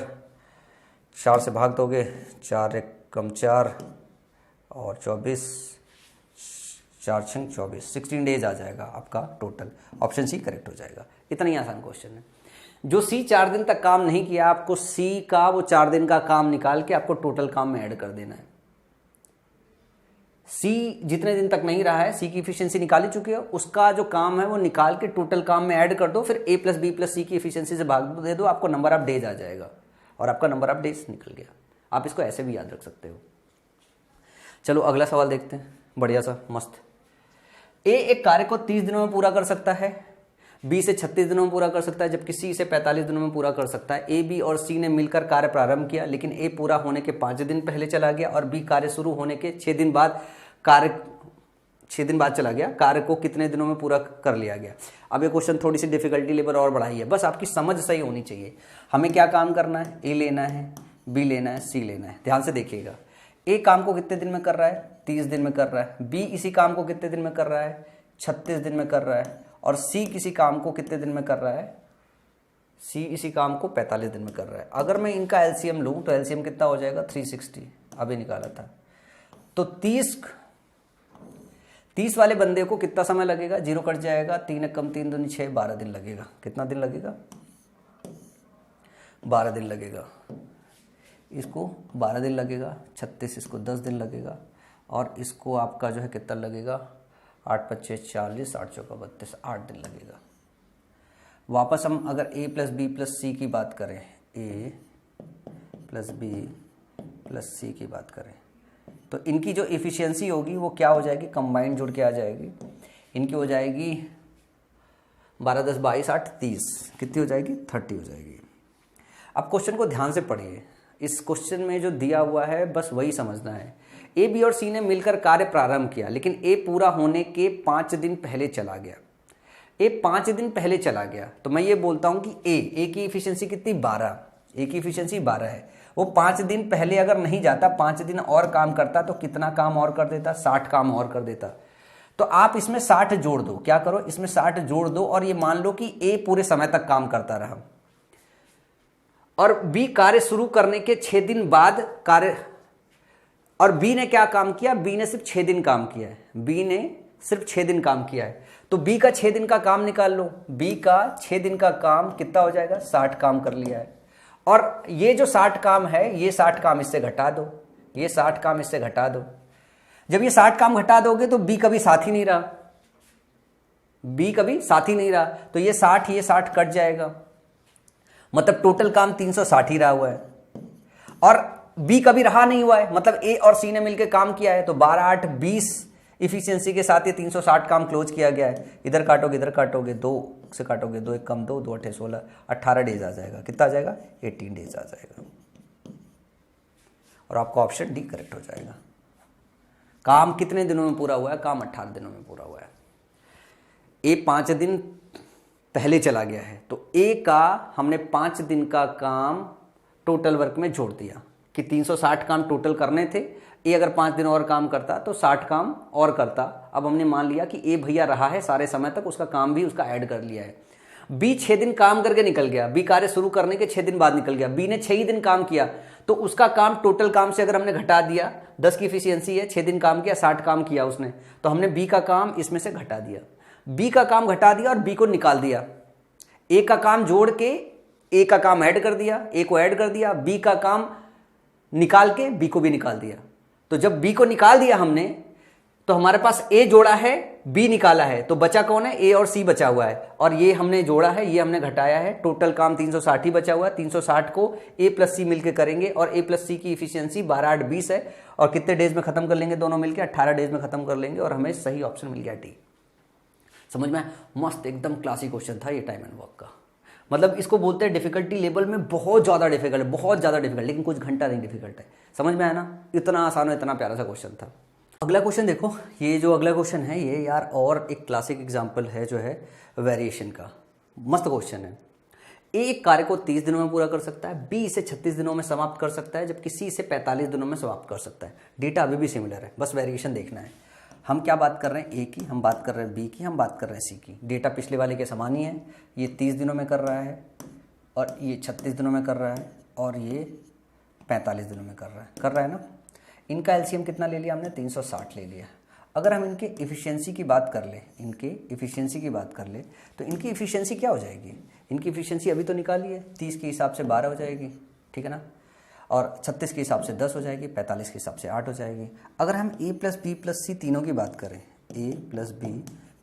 4 से भाग दोगे, 4 1 कम 4 और 24, 4 6 24, 16 डेज आ जाएगा आपका टोटल। ऑप्शन सी करेक्ट हो जाएगा। इतना ही आसान क्वेश्चन है। जो सी 4 दिन तक काम नहीं किया, आपको सी का वो 4 दिन का काम निकाल के आपको टोटल काम में ऐड कर देना है। सी जितने दिन तक नहीं रहा है, सी की इफिशियंसी निकाल ही चुके हो, उसका जो काम है वो निकाल के टोटल काम में ऐड कर दो, फिर ए प्लस बी प्लस सी की इफिशियंसी से भाग दे दो, आपको नंबर ऑफ डेज आ जाएगा और आपका नंबर ऑफ डेज निकल गया। आप इसको ऐसे भी याद रख सकते हो। चलो अगला सवाल देखते हैं, बढ़िया सा मस्त। ए एक कार्य को 30 दिनों में पूरा कर सकता है, बी से 36 दिनों में पूरा कर सकता है, जबकि सी से 45 दिनों में पूरा कर सकता है। ए बी और सी ने मिलकर कार्य प्रारंभ किया, लेकिन ए पूरा होने के 5 दिन पहले चला गया और बी कार्य शुरू होने के 6 दिन बाद चला गया। कार्य को कितने दिनों में पूरा कर लिया गया। अब ये क्वेश्चन थोड़ी सी डिफिकल्टी लेवल और बढ़ाई है, बस आपकी समझ सही होनी चाहिए। हमें क्या काम करना है, ए लेना है, बी लेना है, सी लेना है। ध्यान से देखिएगा, ए काम को कितने दिन में कर रहा है, 30 दिन में कर रहा है। बी इसी काम को कितने दिन में कर रहा है, 36 दिन में कर रहा है। और सी किसी काम को कितने दिन में कर रहा है, सी इसी काम को 45 दिन में कर रहा है। अगर मैं इनका एलसीएम लूं तो एलसीएम कितना हो जाएगा, 360, अभी निकाला था। तो 30 वाले बंदे को कितना समय लगेगा, 0 कट जाएगा, 3 कम 3 दूनी 6, 12 दिन लगेगा। कितना दिन लगेगा, 12 दिन लगेगा। इसको 12 दिन लगेगा, 36 इसको 10 दिन लगेगा, और इसको आपका जो है कितना लगेगा, 8 5 40, 8 चौका 32, 8 दिन लगेगा। वापस हम अगर ए प्लस बी प्लस सी की बात करें, ए प्लस बी प्लस सी की बात करें, तो इनकी जो इफिशियंसी होगी वो क्या हो जाएगी, कंबाइंड जुड़ के आ जाएगी। इनकी हो जाएगी 12 10 22 8 30, कितनी हो जाएगी, 30 हो जाएगी। अब क्वेश्चन को ध्यान से पढ़िए, इस क्वेश्चन में जो दिया हुआ है बस वही समझना है। ए बी और सी ने मिलकर कार्य प्रारंभ किया, लेकिन ए पूरा होने के 5 दिन पहले चला गया। ए 5 दिन पहले चला गया, तो मैं ये बोलता हूं कि ए की इफिशियंसी कितनी, 12, ए की इफिशियंसी 12 है। वो 5 दिन पहले अगर नहीं जाता, 5 दिन और काम करता, तो कितना काम और कर देता, 60 काम और कर देता। तो आप इसमें 60 जोड़ दो, क्या करो इसमें 60 जोड़ दो और ये मान लो कि ए पूरे समय तक काम करता रहा और बी कार्य शुरू करने के 6 दिन बाद कार्य, और बी ने क्या काम किया, बी ने सिर्फ 6 दिन काम किया है, बी ने सिर्फ 6 दिन काम किया है, तो बी का 6 दिन का काम निकाल लो, बी का 6 दिन का काम कितना हो जाएगा, 60 काम कर लिया है। और ये जो 60 काम है, ये 60 काम इससे घटा दो, ये 60 काम इससे घटा दो। जब ये 60 काम घटा दोगे तो बी कभी साथ ही नहीं रहा, बी कभी साथ ही नहीं रहा, तो ये 60 कट जाएगा, मतलब टोटल काम 360 ही रहा हुआ है और बी कभी रहा नहीं हुआ है, मतलब ए और सी ने मिलकर काम किया है, तो 12 8 20 इफिशियंसी के साथ ये 360 काम क्लोज किया गया है। इधर काटोगे 2 से काटोगे 2 1 कम 2 2 8 16 18 डेज आ जाएगा, कितना आ जाएगा 18 डेज आ जाएगा और आपका ऑप्शन डी करेक्ट हो जाएगा। काम कितने दिनों में पूरा हुआ है, काम 18 दिनों में पूरा हुआ है। ए 5 दिन पहले चला गया है, तो ए का हमने 5 दिन का काम टोटल वर्क में जोड़ दिया कि 360 काम टोटल करने थे, ए अगर 5 दिन और काम करता तो 60 काम और करता। अब हमने मान लिया कि ए भैया रहा है सारे समय तक, उसका काम भी उसका ऐड कर लिया है। बी 6 दिन काम करके निकल गया, बी कार्य शुरू करने के 6 दिन बाद निकल गया, बी ने 6 ही दिन काम किया, तो उसका काम टोटल काम से अगर हमने घटा दिया, 10 की इफिशियंसी है, 6 दिन काम किया, 60 काम किया उसने, तो हमने बी का काम इसमें से घटा दिया, बी का काम घटा दिया और बी को निकाल दिया। ए का काम जोड़ के ए का काम ऐड कर दिया, ए को ऐड कर दिया, बी का काम निकाल के बी को भी निकाल दिया। तो जब बी को निकाल दिया हमने, तो हमारे पास ए जोड़ा है, बी निकाला है, तो बचा कौन है, ए और सी बचा हुआ है, और ये हमने जोड़ा है, ये हमने घटाया है, टोटल काम 360 ही बचा हुआ है। 360 को ए प्लस सी मिलकर करेंगे और ए प्लस सी की इफिशियंसी 12 8 20 है, और कितने डेज में खत्म कर लेंगे दोनों मिलकर, 18 डेज में खत्म कर लेंगे, और हमें सही ऑप्शन मिल गया डी। समझ में मस्त एकदम क्लासिक क्वेश्चन था ये टाइम एंड वर्क का। मतलब इसको बोलते हैं डिफिकल्टी लेवल में बहुत ज़्यादा डिफिकल्ट है, बहुत ज़्यादा डिफिकल्ट, लेकिन कुछ घंटा नहीं डिफिकल्ट है। समझ में आया ना, इतना आसान और इतना प्यारा सा क्वेश्चन था। अगला क्वेश्चन देखो, ये जो अगला क्वेश्चन है ये यार और एक क्लासिक एग्जांपल है जो है वेरिएशन का। मस्त क्वेश्चन है। ए एक कार्य को 30 दिनों में पूरा कर सकता है, बी इसे 36 दिनों में समाप्त कर सकता है, जबकि सी इसे 45 दिनों में समाप्त कर सकता है। डेटा अभी भी सिमिलर है, बस वेरिएशन देखना है। हम क्या बात कर रहे हैं, ए की, हम बात कर रहे हैं बी की, हम बात कर रहे हैं सी की। डेटा पिछले वाले के समान ही है, ये 30 दिनों में कर रहा है और ये 36 दिनों में कर रहा है और ये 45 दिनों में कर रहा है ना। इनका एलसीएम कितना ले लिया हमने, 360 ले लिया। अगर हम इनके इफ़िशियंसी की बात कर ले, तो इनकी इफ़िशियंसी क्या हो जाएगी, इनकी इफ़िशियंसी अभी तो निकाली है, 30 के हिसाब से 12 हो जाएगी, ठीक है ना, और 36 के हिसाब से 10 हो जाएगी, 45 के हिसाब से 8 हो जाएगी। अगर हम ए प्लस बी प्लस सी तीनों की बात करें, ए प्लस बी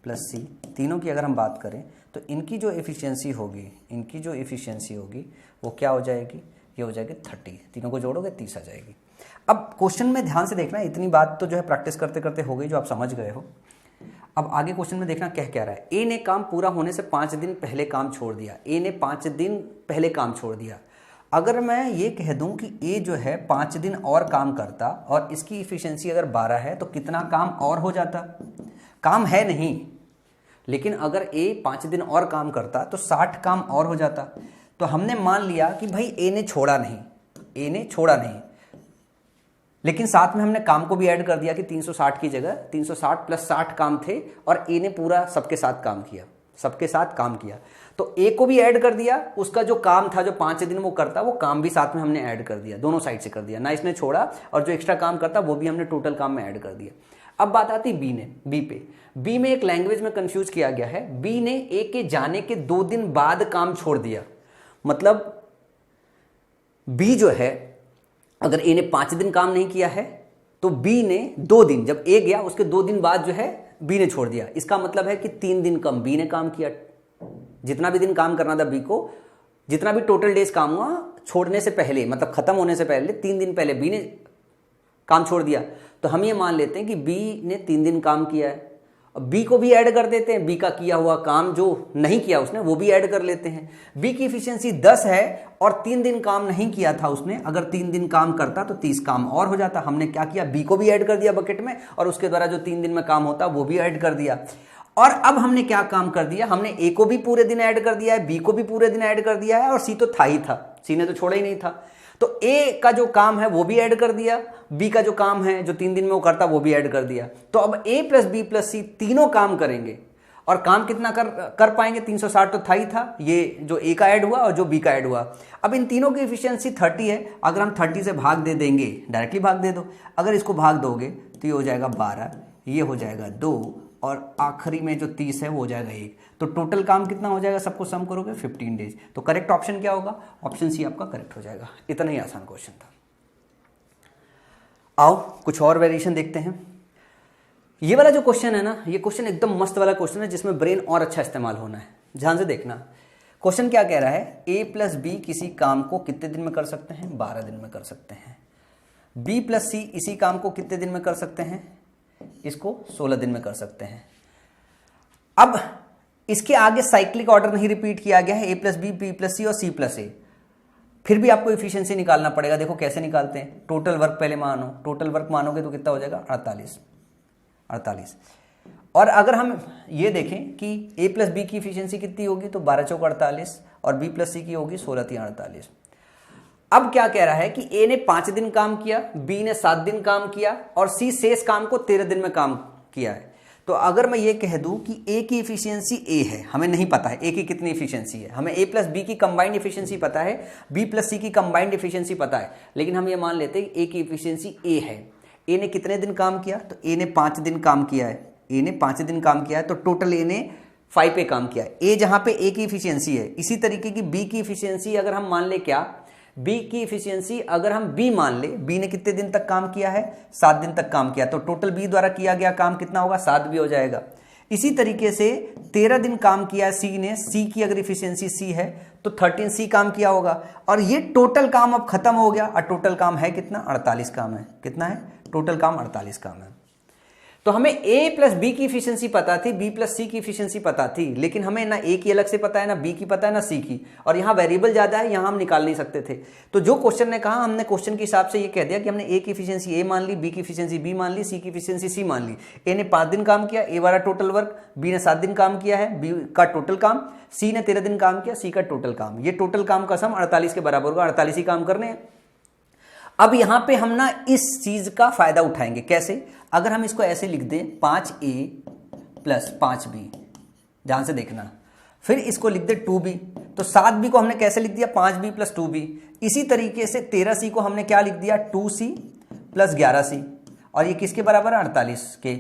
प्लस सी तीनों की अगर हम बात करें, तो इनकी जो एफिशिएंसी होगी वो क्या हो जाएगी, ये हो जाएगी 30। तीनों को जोड़ोगे 30 आ जाएगी। अब क्वेश्चन में ध्यान से देखना, इतनी बात तो जो है प्रैक्टिस करते करते हो गई, जो आप समझ गए हो। अब आगे क्वेश्चन में देखना क्या रहा है। ए ने काम पूरा होने से 5 दिन पहले काम छोड़ दिया, ए ने 5 दिन पहले काम छोड़ दिया। अगर मैं ये कह दूं कि ए जो है 5 दिन और काम करता और इसकी इफिशियंसी अगर 12 है, तो कितना काम और हो जाता, काम है नहीं, लेकिन अगर ए 5 दिन और काम करता तो 60 काम और हो जाता। तो हमने मान लिया कि भाई ए ने छोड़ा नहीं, लेकिन साथ में हमने काम को भी ऐड कर दिया कि 360 की जगह 360 प्लस 60 काम थे और ए ने पूरा सबके साथ काम किया, तो ए को भी ऐड कर दिया, उसका जो काम था जो 5 दिन वो करता, वो काम भी साथ में हमने ऐड कर दिया, दोनों साइड से कर दिया ना, इसने छोड़ा, और जो एक्स्ट्रा काम करता वो भी हमने टोटल काम में ऐड कर दिया। अब बात आती बी पे। बी में एक लैंग्वेज में कंफ्यूज किया गया है। बी ने ए के जाने के 2 दिन बाद काम छोड़ दिया, मतलब बी जो है, अगर ए ने 5 दिन काम नहीं किया है तो बी ने 2 दिन, जब ए गया उसके 2 दिन बाद जो है बी ने छोड़ दिया। इसका मतलब है कि 3 दिन कम बी ने काम किया। जितना भी दिन काम करना था बी को, जितना भी टोटल डेज काम हुआ छोड़ने से पहले, मतलब खत्म होने से पहले 3 दिन पहले बी ने काम छोड़ दिया। तो हम ये मान लेते हैं कि बी ने 3 दिन काम किया है, और बी को भी ऐड कर देते हैं, बी का किया हुआ काम जो नहीं किया उसने वो भी ऐड कर लेते हैं। बी की इफिशियंसी 10 है और 3 दिन काम नहीं किया था उसने, अगर 3 दिन काम करता तो 30 काम और हो जाता। हमने क्या किया, बी को भी ऐड कर दिया बकेट में, और उसके द्वारा जो 3 दिन में काम होता वो भी ऐड कर दिया। और अब हमने क्या काम कर दिया, हमने ए को भी पूरे दिन ऐड कर दिया है, बी को भी पूरे दिन ऐड कर दिया है, और सी तो था ही था, सी ने तो छोड़ा ही नहीं था। तो ए का जो काम है वो भी ऐड कर दिया, बी का जो काम है जो 3 दिन में वो करता वो भी ऐड कर दिया। तो अब ए प्लस बी प्लस सी तीनों काम करेंगे, और काम कितना कर पाएंगे, 360 तो था ही था, ये जो ए का ऐड हुआ और जो बी का ऐड हुआ। अब इन तीनों की एफिशिएंसी 30 है, अगर हम 30 से भाग दे देंगे, डायरेक्टली भाग दे दो, अगर इसको भाग दोगे तो ये हो जाएगा 12, ये हो जाएगा 2, और आखिरी में जो 30 है वो हो जाएगा 1। तो टोटल काम कितना हो जाएगा, सबको सम करोगे 15 डेज। तो करेक्ट ऑप्शन क्या होगा, ऑप्शन सी आपका करेक्ट हो जाएगा। इतना ही आसान क्वेश्चन था। आओ कुछ और वेरिएशन देखते हैं। ये वाला जो क्वेश्चन है ना, ये क्वेश्चन एकदम मस्त वाला क्वेश्चन है जिसमें ब्रेन और अच्छा इस्तेमाल होना है। ध्यान से देखना, क्वेश्चन क्या कह रहा है, ए प्लस बी किसी काम को कितने दिन में कर सकते हैं, 12 दिन में कर सकते हैं। बी प्लस सी इसी काम को कितने दिन में कर सकते हैं, इसको 16 दिन में कर सकते हैं। अब इसके आगे साइक्लिक ऑर्डर नहीं रिपीट किया गया है, ए प्लस बी प्लस सी और सी प्लस ए, फिर भी आपको इफिशियंसी निकालना पड़ेगा। देखो कैसे निकालते हैं, टोटल वर्क पहले मानो, टोटल वर्क मानोगे तो कितना हो जाएगा 48। और अगर हम ये देखें कि ए प्लस बी की इफिशियंसी कितनी होगी, तो 12 चौक 48, और बी प्लस सी की होगी 16 3 48। अब क्या कह रहा है कि ए ने 5 दिन काम किया, बी ने 7 दिन काम किया, और सी शेष काम को 13 दिन में काम किया है। तो अगर मैं ये कह दूं कि ए की इफिशियंसी ए है, हमें नहीं पता है ए की कितनी इफिशियंसी है, हमें ए प्लस बी की कंबाइंड इफिशियंसी पता है, बी प्लस सी की कंबाइंड इफिशियंसी पता है, लेकिन हम ये मान लेते हैं ए की इफिशियंसी ए है। ए ने कितने दिन काम किया, तो ए ने 5 दिन काम किया है, ए ने 5 दिन काम किया है, तो टोटल ए ने 5 पे काम किया है। ए जहां पे ए की इफिशियंसी है, इसी तरीके की बी की इफिशियंसी अगर हम मान ले, क्या बी की इफिशियंसी अगर हम बी मान ले, बी ने कितने दिन तक काम किया है, 7 दिन तक काम किया, तो टोटल बी द्वारा किया गया काम कितना होगा, 7 भी हो जाएगा। इसी तरीके से 13 दिन काम किया सी ने, सी की अगर इफिशियंसी सी है तो 13 सी काम किया होगा, और ये टोटल काम अब खत्म हो गया, और टोटल काम है कितना, 48 काम है। कितना है टोटल काम, 48 काम है। तो हमें ए प्लस बी की इफिशियंसी पता थी, बी प्लस सी की इफिशियंसी पता थी, लेकिन हमें ना ए की अलग से पता है, ना बी की पता है, ना सी की, और यहाँ वेरिएबल ज्यादा है, यहाँ हम निकाल नहीं सकते थे। तो जो क्वेश्चन ने कहा, हमने क्वेश्चन के हिसाब से ये कह दिया कि हमने ए की इफिशियंसी ए मान ली, बी की इफिशियंसी बी मान ली, सी की इफिशियंसी सी मान ली। ए ने 5 दिन काम किया, ए वाला टोटल वर्क, बी ने 7 दिन काम किया है, बी का टोटल काम, सी ने 13 दिन काम किया, सी का टोटल काम, ये टोटल काम का सम 48 के बराबर होगा, 48 ही काम करने हैं। अब यहां पे हम ना इस चीज का फायदा उठाएंगे। कैसे, अगर हम इसको ऐसे लिख दें 5a प्लस 5b, ध्यान से देखना, फिर इसको लिख दे 2b, तो 7b को हमने कैसे लिख दिया, 5b प्लस 2b। इसी तरीके से 13c को हमने क्या लिख दिया, 2c प्लस 11c, और ये किसके बराबर है, 48 के।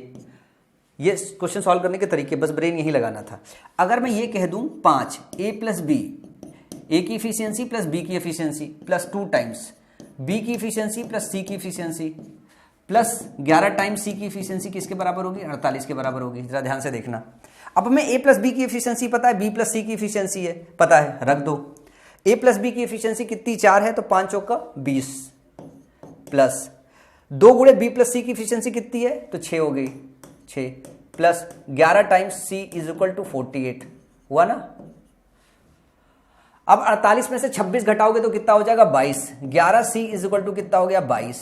ये क्वेश्चन सॉल्व करने के तरीके, बस ब्रेन यही लगाना था। अगर मैं ये कह दूं 5a प्लस b, ए की इफिशियंसी प्लस बी की इफिशियंसी प्लस 2 टाइम्स बी की इफिशियंसी प्लस सी की इफिशियंसी प्लस 11 टाइम्स सी की इफिशियंसी किसके बराबर होगी, 48 के बराबर होगी। जरा ध्यान से देखना, अब हमें ए प्लस बी की इफिशियंसी पता है, बी प्लस सी की इफिशियंसी है पता है, रख दो। ए प्लस बी की इफिशियंसी कितनी, 4 है, तो 5 चौका 20 प्लस 2 गुणे बी प्लस सी की इफिशियंसी कितनी है, तो 6 हो गई, 6 plus 11 times C is equal to 48 हुआ ना। अब 48 में से 26 घटाओगे तो कितना हो जाएगा, 22। 11 सी इज इक्वल टू कितना हो गया, 22,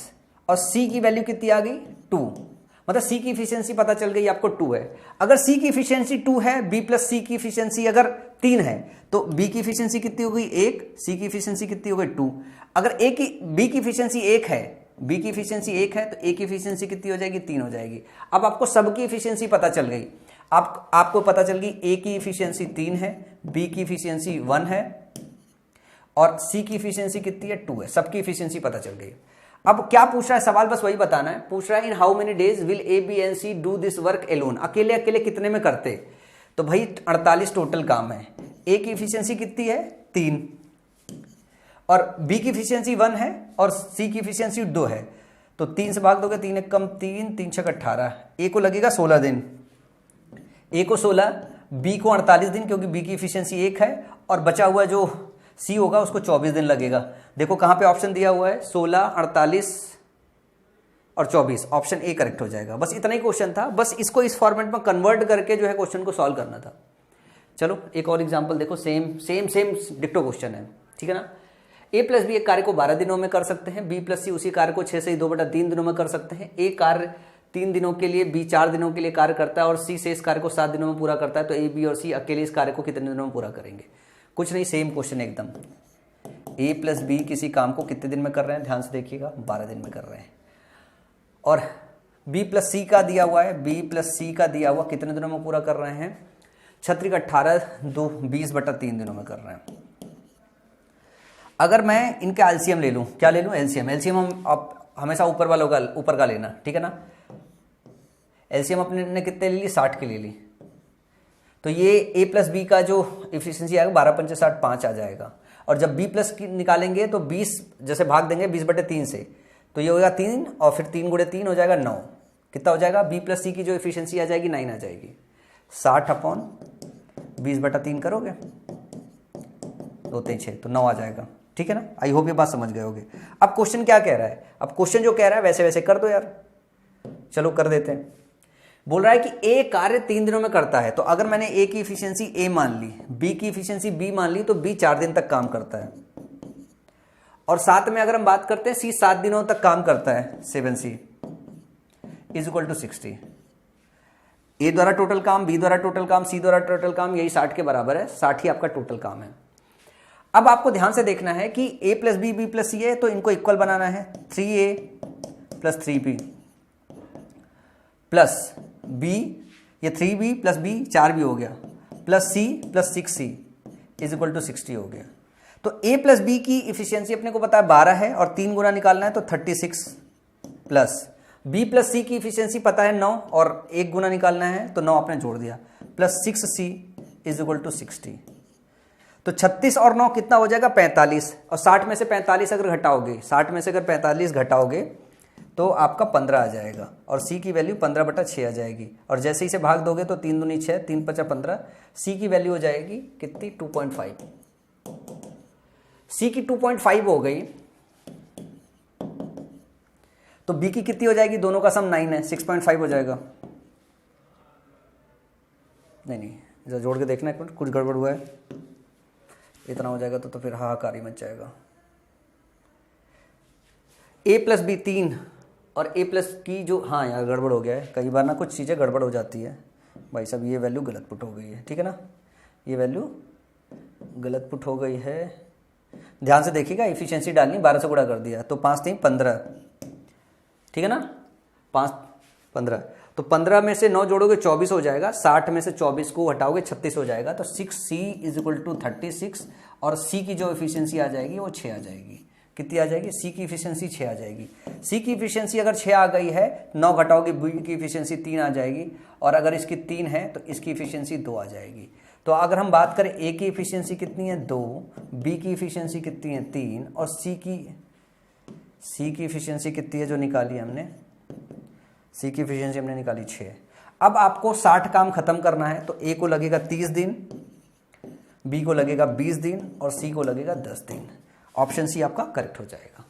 और सी की वैल्यू कितनी आ गई, 2, मतलब सी की इफिशियंसी पता चल गई आपको 2 है। अगर सी की इफिशियंसी 2 है, बी प्लस सी की इफिशियंसी अगर 3 है, तो बी की इफिशियंसी कितनी हो गई, 1, सी की इफिशियंसी कितनी हो गई, 2। अगर बी की इफिशियंसी 1 है, बी की इफिशियंसी 1 है, तो ए की इफिशियंसी कितनी हो जाएगी, 3 हो जाएगी। अब आपको सबकी इफिशियंसी पता चल गई, आपको पता चल गई ए की इफिशियंसी 3 है, बी की इफिशियंसी 1 है, और सी की इफिशियंसी कितनी है, 2 है। सबकी इफिशियंसी पता चल गई। अब क्या पूछ रहा है सवाल, बस वही बताना है। पूछ रहा है in how many days will A B and C do this work alone, अकेले अकेले कितने में करते, तो भाई 48 टोटल काम है। ए की इफिशियंसी कितनी है, 3, और बी की इफिशियंसी 1 है, और सी की इफिशियंसी 2 है, तो 3 से भाग दोगे, 3 कम 3, 3 छक 18, ए को लगेगा 16 दिन, ए को 16, बी को 48 दिन, क्योंकि बी की इफिशियंसी 1 है, और बचा हुआ जो सी होगा उसको 24 दिन लगेगा। देखो कहां पे ऑप्शन दिया हुआ है, 16, 48 और 24, ऑप्शन ए करेक्ट हो जाएगा। बस इतना ही क्वेश्चन था, बस इसको इस फॉर्मेट में कन्वर्ट करके जो है क्वेश्चन को सॉल्व करना था। चलो एक और एग्जांपल देखो, सेम डिक्टो क्वेश्चन है, ठीक है ना। ए प्लस बी एक कार्य को 12 दिनों में कर सकते हैं, बी प्लस सी उसी कार्य को 6 से 2/3 दिनों में कर सकते हैं। ए कार्य 3 दिनों के लिए, बी 4 दिनों के लिए कार्य करता है, और सी से इस कार्य को 7 दिनों में पूरा करता है, तो ए बी और सी अकेले इस कार्य को कितने दिनों में पूरा करेंगे। कुछ नहीं, सेम क्वेश्चन एकदम। ए प्लस बी किसी काम को कितने दिन में कर रहे हैं, ध्यान से देखिएगा, 12 दिन में कर रहे हैं। और बी प्लस सी का दिया हुआ है, बी प्लस सी का दिया हुआ कितने दिनों में पूरा कर रहे हैं, 36 18 2 20/3 दिनों में कर रहे हैं। अगर मैं इनका एलसीएम ले लूं, क्या ले लूं, एलसीएम। एलसीएम हम आप हमेशा ऊपर वालों का, ऊपर का लेना, ठीक है ना। एलसीएम अपने ने कितने ले ली, 60 के ले ली। तो ये ए प्लस बी का जो इफिशियंसी आएगा 12 पंचे 60 5 आ जाएगा। और जब बी प्लस की निकालेंगे तो 20 जैसे भाग देंगे 20/3 से, तो ये होगा 3 और फिर 3 × 3 हो जाएगा 9। कितना हो जाएगा, बी प्लस सी की जो इफिशियंसी आ जाएगी 9 आ जाएगी। 60/20/3 करोगे 2 3 6 तो 9 आ जाएगा, ठीक है ना। आई होप ये बात समझ गए होगे। अब क्वेश्चन क्या कह रहा है, अब क्वेश्चन जो कह रहा है वैसे वैसे कर दो यार, चलो कर देते हैं। बोल रहा है कि ए कार्य 3 दिनों में करता है। तो अगर मैंने ए की इफिशियंसी ए मान ली, बी की इफिशियंसी बी मान ली, तो बी 4 दिन तक काम करता है। और साथ में अगर हम बात करते हैं सी 7 दिनों तक काम करता है, 7C = 60। ए द्वारा टोटल काम, बी द्वारा टोटल काम, सी द्वारा टोटल काम, यही 60 के बराबर है। 60 ही आपका टोटल काम है। अब आपको ध्यान से देखना है कि ए प्लस बी बी प्लस सी है, तो इनको इक्वल बनाना है। 3A + 3B प्लस बी, ये 3B + B 4B हो गया, प्लस C + 6C = 60 हो गया। तो A + B की इफिशियंसी अपने को पता है 12 है और 3 गुना निकालना है तो 36, प्लस B + C की इफिशियंसी पता है 9 और 1 गुना निकालना है तो 9 आपने जोड़ दिया, प्लस 6C = 60। तो 36 और 9 कितना हो जाएगा, 45। और 60 में से 45 अगर घटाओगे, 60 में से अगर 45 घटाओगे तो आपका 15 आ जाएगा और सी की वैल्यू 15/6 आ जाएगी। और जैसे ही से भाग दोगे तो 3 दूनी 6, 3 × 5 15, सी की वैल्यू हो जाएगी कितनी, 2.5। सी की 2.5 हो गई तो बी की कितनी हो जाएगी, दोनों का सम 9 है, 6.5 हो जाएगा। नहीं जरा जोड़ के देखना एक मिनट, कुछ गड़बड़ हुआ है। इतना हो जाएगा तो फिर हाहाकार ही मच जाएगा। A + B 3 और A प्लस की जो, हाँ यार गड़बड़ हो गया है, कई बार ना कुछ चीज़ें गड़बड़ हो जाती है भाई साहब। ये वैल्यू गलत पुट हो गई है, ठीक है ना, ये वैल्यू गलत पुट हो गई है। ध्यान से देखिएगा, इफिशियंसी डालनी, 12 से गुणा कर दिया तो 5 3 15, ठीक है ना, 5 15। तो 15 में से 9 जोड़ोगे 24 हो जाएगा, 60 में से 24 को हटाओगे 36 हो जाएगा। तो 6C = 36 और C की जो इफिशियंसी आ जाएगी वो 6 आ जाएगी। कितनी आ जाएगी, सी की इफिशियंसी 6 आ जाएगी। सी की इफिशियंसी अगर 6 आ गई है, 9 घटाओगे बी की इफिशियंसी 3 आ जाएगी, और अगर इसकी 3 है तो इसकी इफिशियंसी 2 आ जाएगी। तो अगर हम बात करें ए की इफिशियंसी कितनी है, 2, बी की इफिशियंसी कितनी है, 3, और सी की इफिशियंसी कितनी है जो निकाली हमने, सी की इफिशियंसी हमने निकाली 6। अब आपको 60 काम खत्म करना है तो ए को लगेगा 30 दिन, बी को लगेगा 20 दिन और सी को लगेगा 10 दिन। ऑप्शन सी आपका करेक्ट हो जाएगा।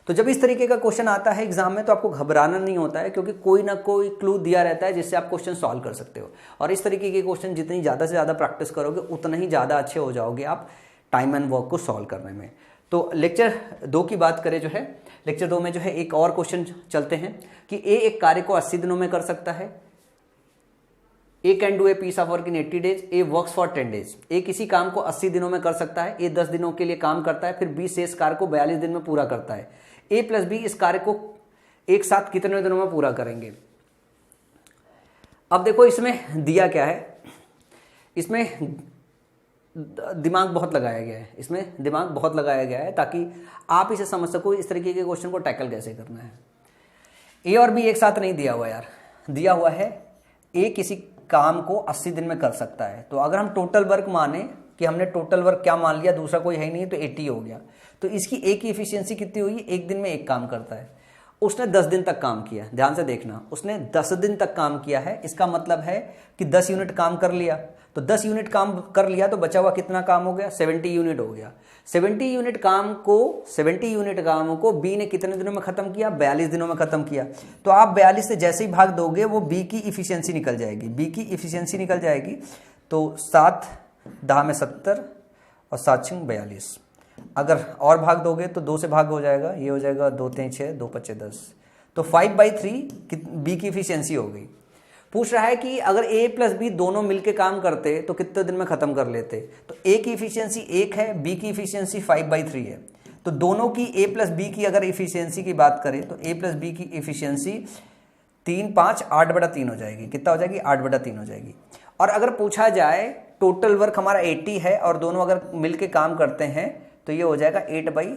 तो जब इस तरीके का क्वेश्चन आता है एग्जाम में तो आपको घबराना नहीं होता है, क्योंकि कोई ना कोई क्लू दिया रहता है जिससे आप क्वेश्चन सॉल्व कर सकते हो। और इस तरीके के क्वेश्चन जितनी ज़्यादा से ज़्यादा प्रैक्टिस करोगे उतना ही ज़्यादा अच्छे हो जाओगे आप टाइम एंड वर्क को सॉल्व करने में। तो लेक्चर 2 की बात करें जो है, लेक्चर 2 में जो है एक और क्वेश्चन चलते हैं कि ए एक कार्य को 80 दिनों में कर सकता है। A can do a piece of work in 80 days, A works for 10 days. A किसी काम को 80 दिनों में कर सकता है, ए 10 दिनों के लिए काम करता है, फिर बी शेष कार्य को 42 दिन में पूरा करता है। ए प्लस बी इस कार्य को एक साथ कितने दिनों में पूरा करेंगे। अब देखो इसमें दिया क्या है, इसमें दिमाग बहुत लगाया गया है, इसमें दिमाग बहुत लगाया गया है ताकि आप इसे समझ सको इस तरीके के क्वेश्चन को टैकल कैसे करना है। ए और बी एक साथ नहीं दिया हुआ यार, दिया हुआ है ए किसी काम को 80 दिन में कर सकता है। तो अगर हम टोटल वर्क माने कि हमने टोटल वर्क क्या मान लिया, दूसरा कोई है नहीं तो 80 हो गया। तो इसकी ए की इफिशियंसी कितनी हुई, एक दिन में एक काम करता है। उसने 10 दिन तक काम किया, ध्यान से देखना, उसने 10 दिन तक काम किया है। इसका मतलब है कि 10 यूनिट काम कर लिया। तो 10 यूनिट काम कर लिया तो बचा हुआ कितना काम हो गया, 70 यूनिट हो गया। 70 यूनिट काम को बी ने कितने दिनों में खत्म किया, 42 दिनों में खत्म किया। तो आप 42 से जैसे ही भाग दोगे वो बी की इफिशियंसी निकल जाएगी, बी की इफिशियंसी निकल जाएगी। तो 7 10 में 70 और 7 6 42। अगर और भाग दोगे तो 2 से भाग हो जाएगा, ये हो जाएगा 2 3 6 2 5 10। तो 5/3 बी की इफिशियंसी हो गई। पूछ रहा है कि अगर ए प्लस बी दोनों मिलके काम करते तो कितने दिन में खत्म कर लेते। तो ए की इफिशियंसी 1 है, बी की इफिशियंसी 5/3 है। तो दोनों की a प्लस बी की अगर इफिशियंसी की बात करें तो a प्लस बी की इफिशियंसी 3 5 8/3 हो जाएगी। कितना हो जाएगी? 8/3 हो जाएगी। और अगर पूछा जाए टोटल वर्क हमारा 80 है और दोनों अगर मिलके काम करते हैं तो ये हो जाएगा 8/3।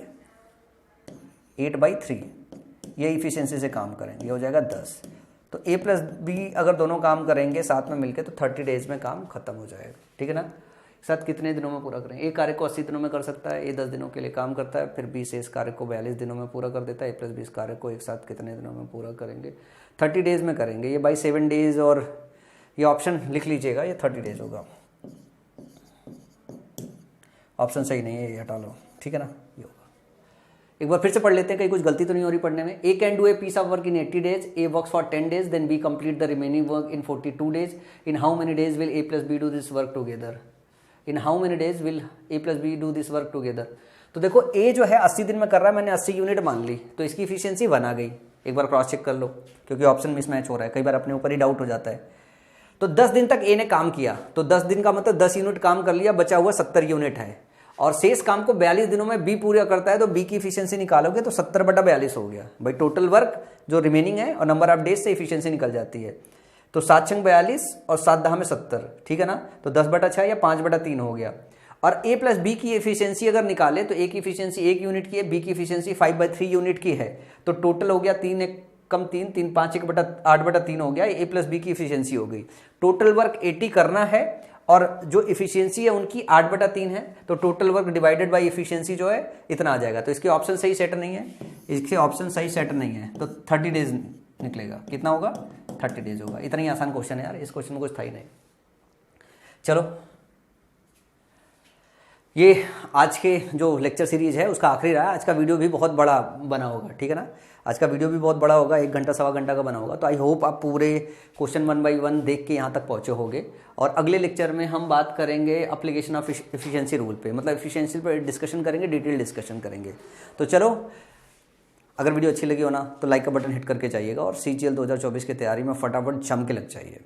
ये इफिशियंसी से काम करेंगे, ये हो जाएगा 10। तो a प्लस बी अगर दोनों काम करेंगे साथ में मिलके तो 30 डेज में काम खत्म हो जाएगा। ठीक है ना? साथ कितने दिनों में पूरा करें? एक कार्य को 80 दिनों में कर सकता है, ये 10 दिनों के लिए काम करता है, फिर 20 इस कार्य को 42 दिनों में पूरा कर देता है। a प्लस 20 कार्य को एक साथ कितने दिनों में पूरा करेंगे? 30 डेज में करेंगे। ये बाई 7 डेज, और ये ऑप्शन लिख लीजिएगा, ये 30 डेज होगा। ऑप्शन सही नहीं है, ये हटा लो। ठीक है ना? ये होगा। एक बार फिर से पढ़ लेते हैं, कहीं कुछ गलती तो नहीं हो रही पढ़ने में। A can do a piece of work in 80 days, A works for 10 days, then B complete the remaining work in 42 days. In how many days will A plus B do this work together? In how many days will A plus B do this work together? तो देखो A जो है 80 दिन में कर रहा है, मैंने 80 यूनिट मान ली, तो इसकी इफिशियंसी 1 आ गई। एक बार क्रॉस चेक कर लो, क्योंकि ऑप्शन मिसमैच हो रहा है, कई बार अपने ऊपर ही डाउट हो जाता है। तो 10 दिन तक A ने काम किया, तो 10 दिन का मतलब 10 यूनिट काम कर लिया, बचा हुआ 70 यूनिट है, और शेष काम को 42 दिनों में B पूरा करता है, तो B की इफिशियंसी निकालोगे तो 70/42 हो गया भाई। टोटल वर्क जो रिमेनिंग है और नंबर ऑफ डेज से इफिशियंसी निकल जाती है। तो 7 छंग 42 और 7 दहा में 70। ठीक है ना? तो 10/6 या 5/3 हो गया। और A प्लस बी की एफिशिएंसी अगर निकाले तो A की एफिशिएंसी 1 यूनिट की है, B की एफिशिएंसी 5/3 यूनिट की है। तो टोटल हो गया 3 1 कम 3 3 5 1/8/3 हो गया। A प्लस बी की एफिशिएंसी हो गई। टोटल वर्क 80 करना है और जो एफिशिएंसी है उनकी 8/3 है, तो total work divided by efficiency जो है इतना आ जाएगा। तो इसके ऑप्शन सही सेट नहीं है, इसके ऑप्शन सही सेट नहीं है, तो 30 डेज निकलेगा। कितना होगा? 30 डेज होगा। इतना ही आसान क्वेश्चन है यार, इस क्वेश्चन में कुछ था ही नहीं। चलो, ये आज के जो लेक्चर सीरीज है उसका आखिरी रहा। आज का वीडियो भी बहुत बड़ा बना होगा। ठीक है ना? आज का वीडियो भी बहुत बड़ा होगा, 1 घंटा सवा घंटा का बना होगा। तो आई होप आप पूरे क्वेश्चन 1 बाई 1 देख के यहाँ तक पहुँचे होंगे। और अगले लेक्चर में हम बात करेंगे एप्लीकेशन ऑफ एफिशिएंसी रूल पे, मतलब एफिशिएंसी पे डिस्कशन करेंगे, डिटेल डिस्कशन करेंगे। तो चलो, अगर वीडियो अच्छी लगी हो ना तो लाइक का बटन हिट करके जाइएगा और CGL 2024 की तैयारी में फटाफट जम के लग जाइए।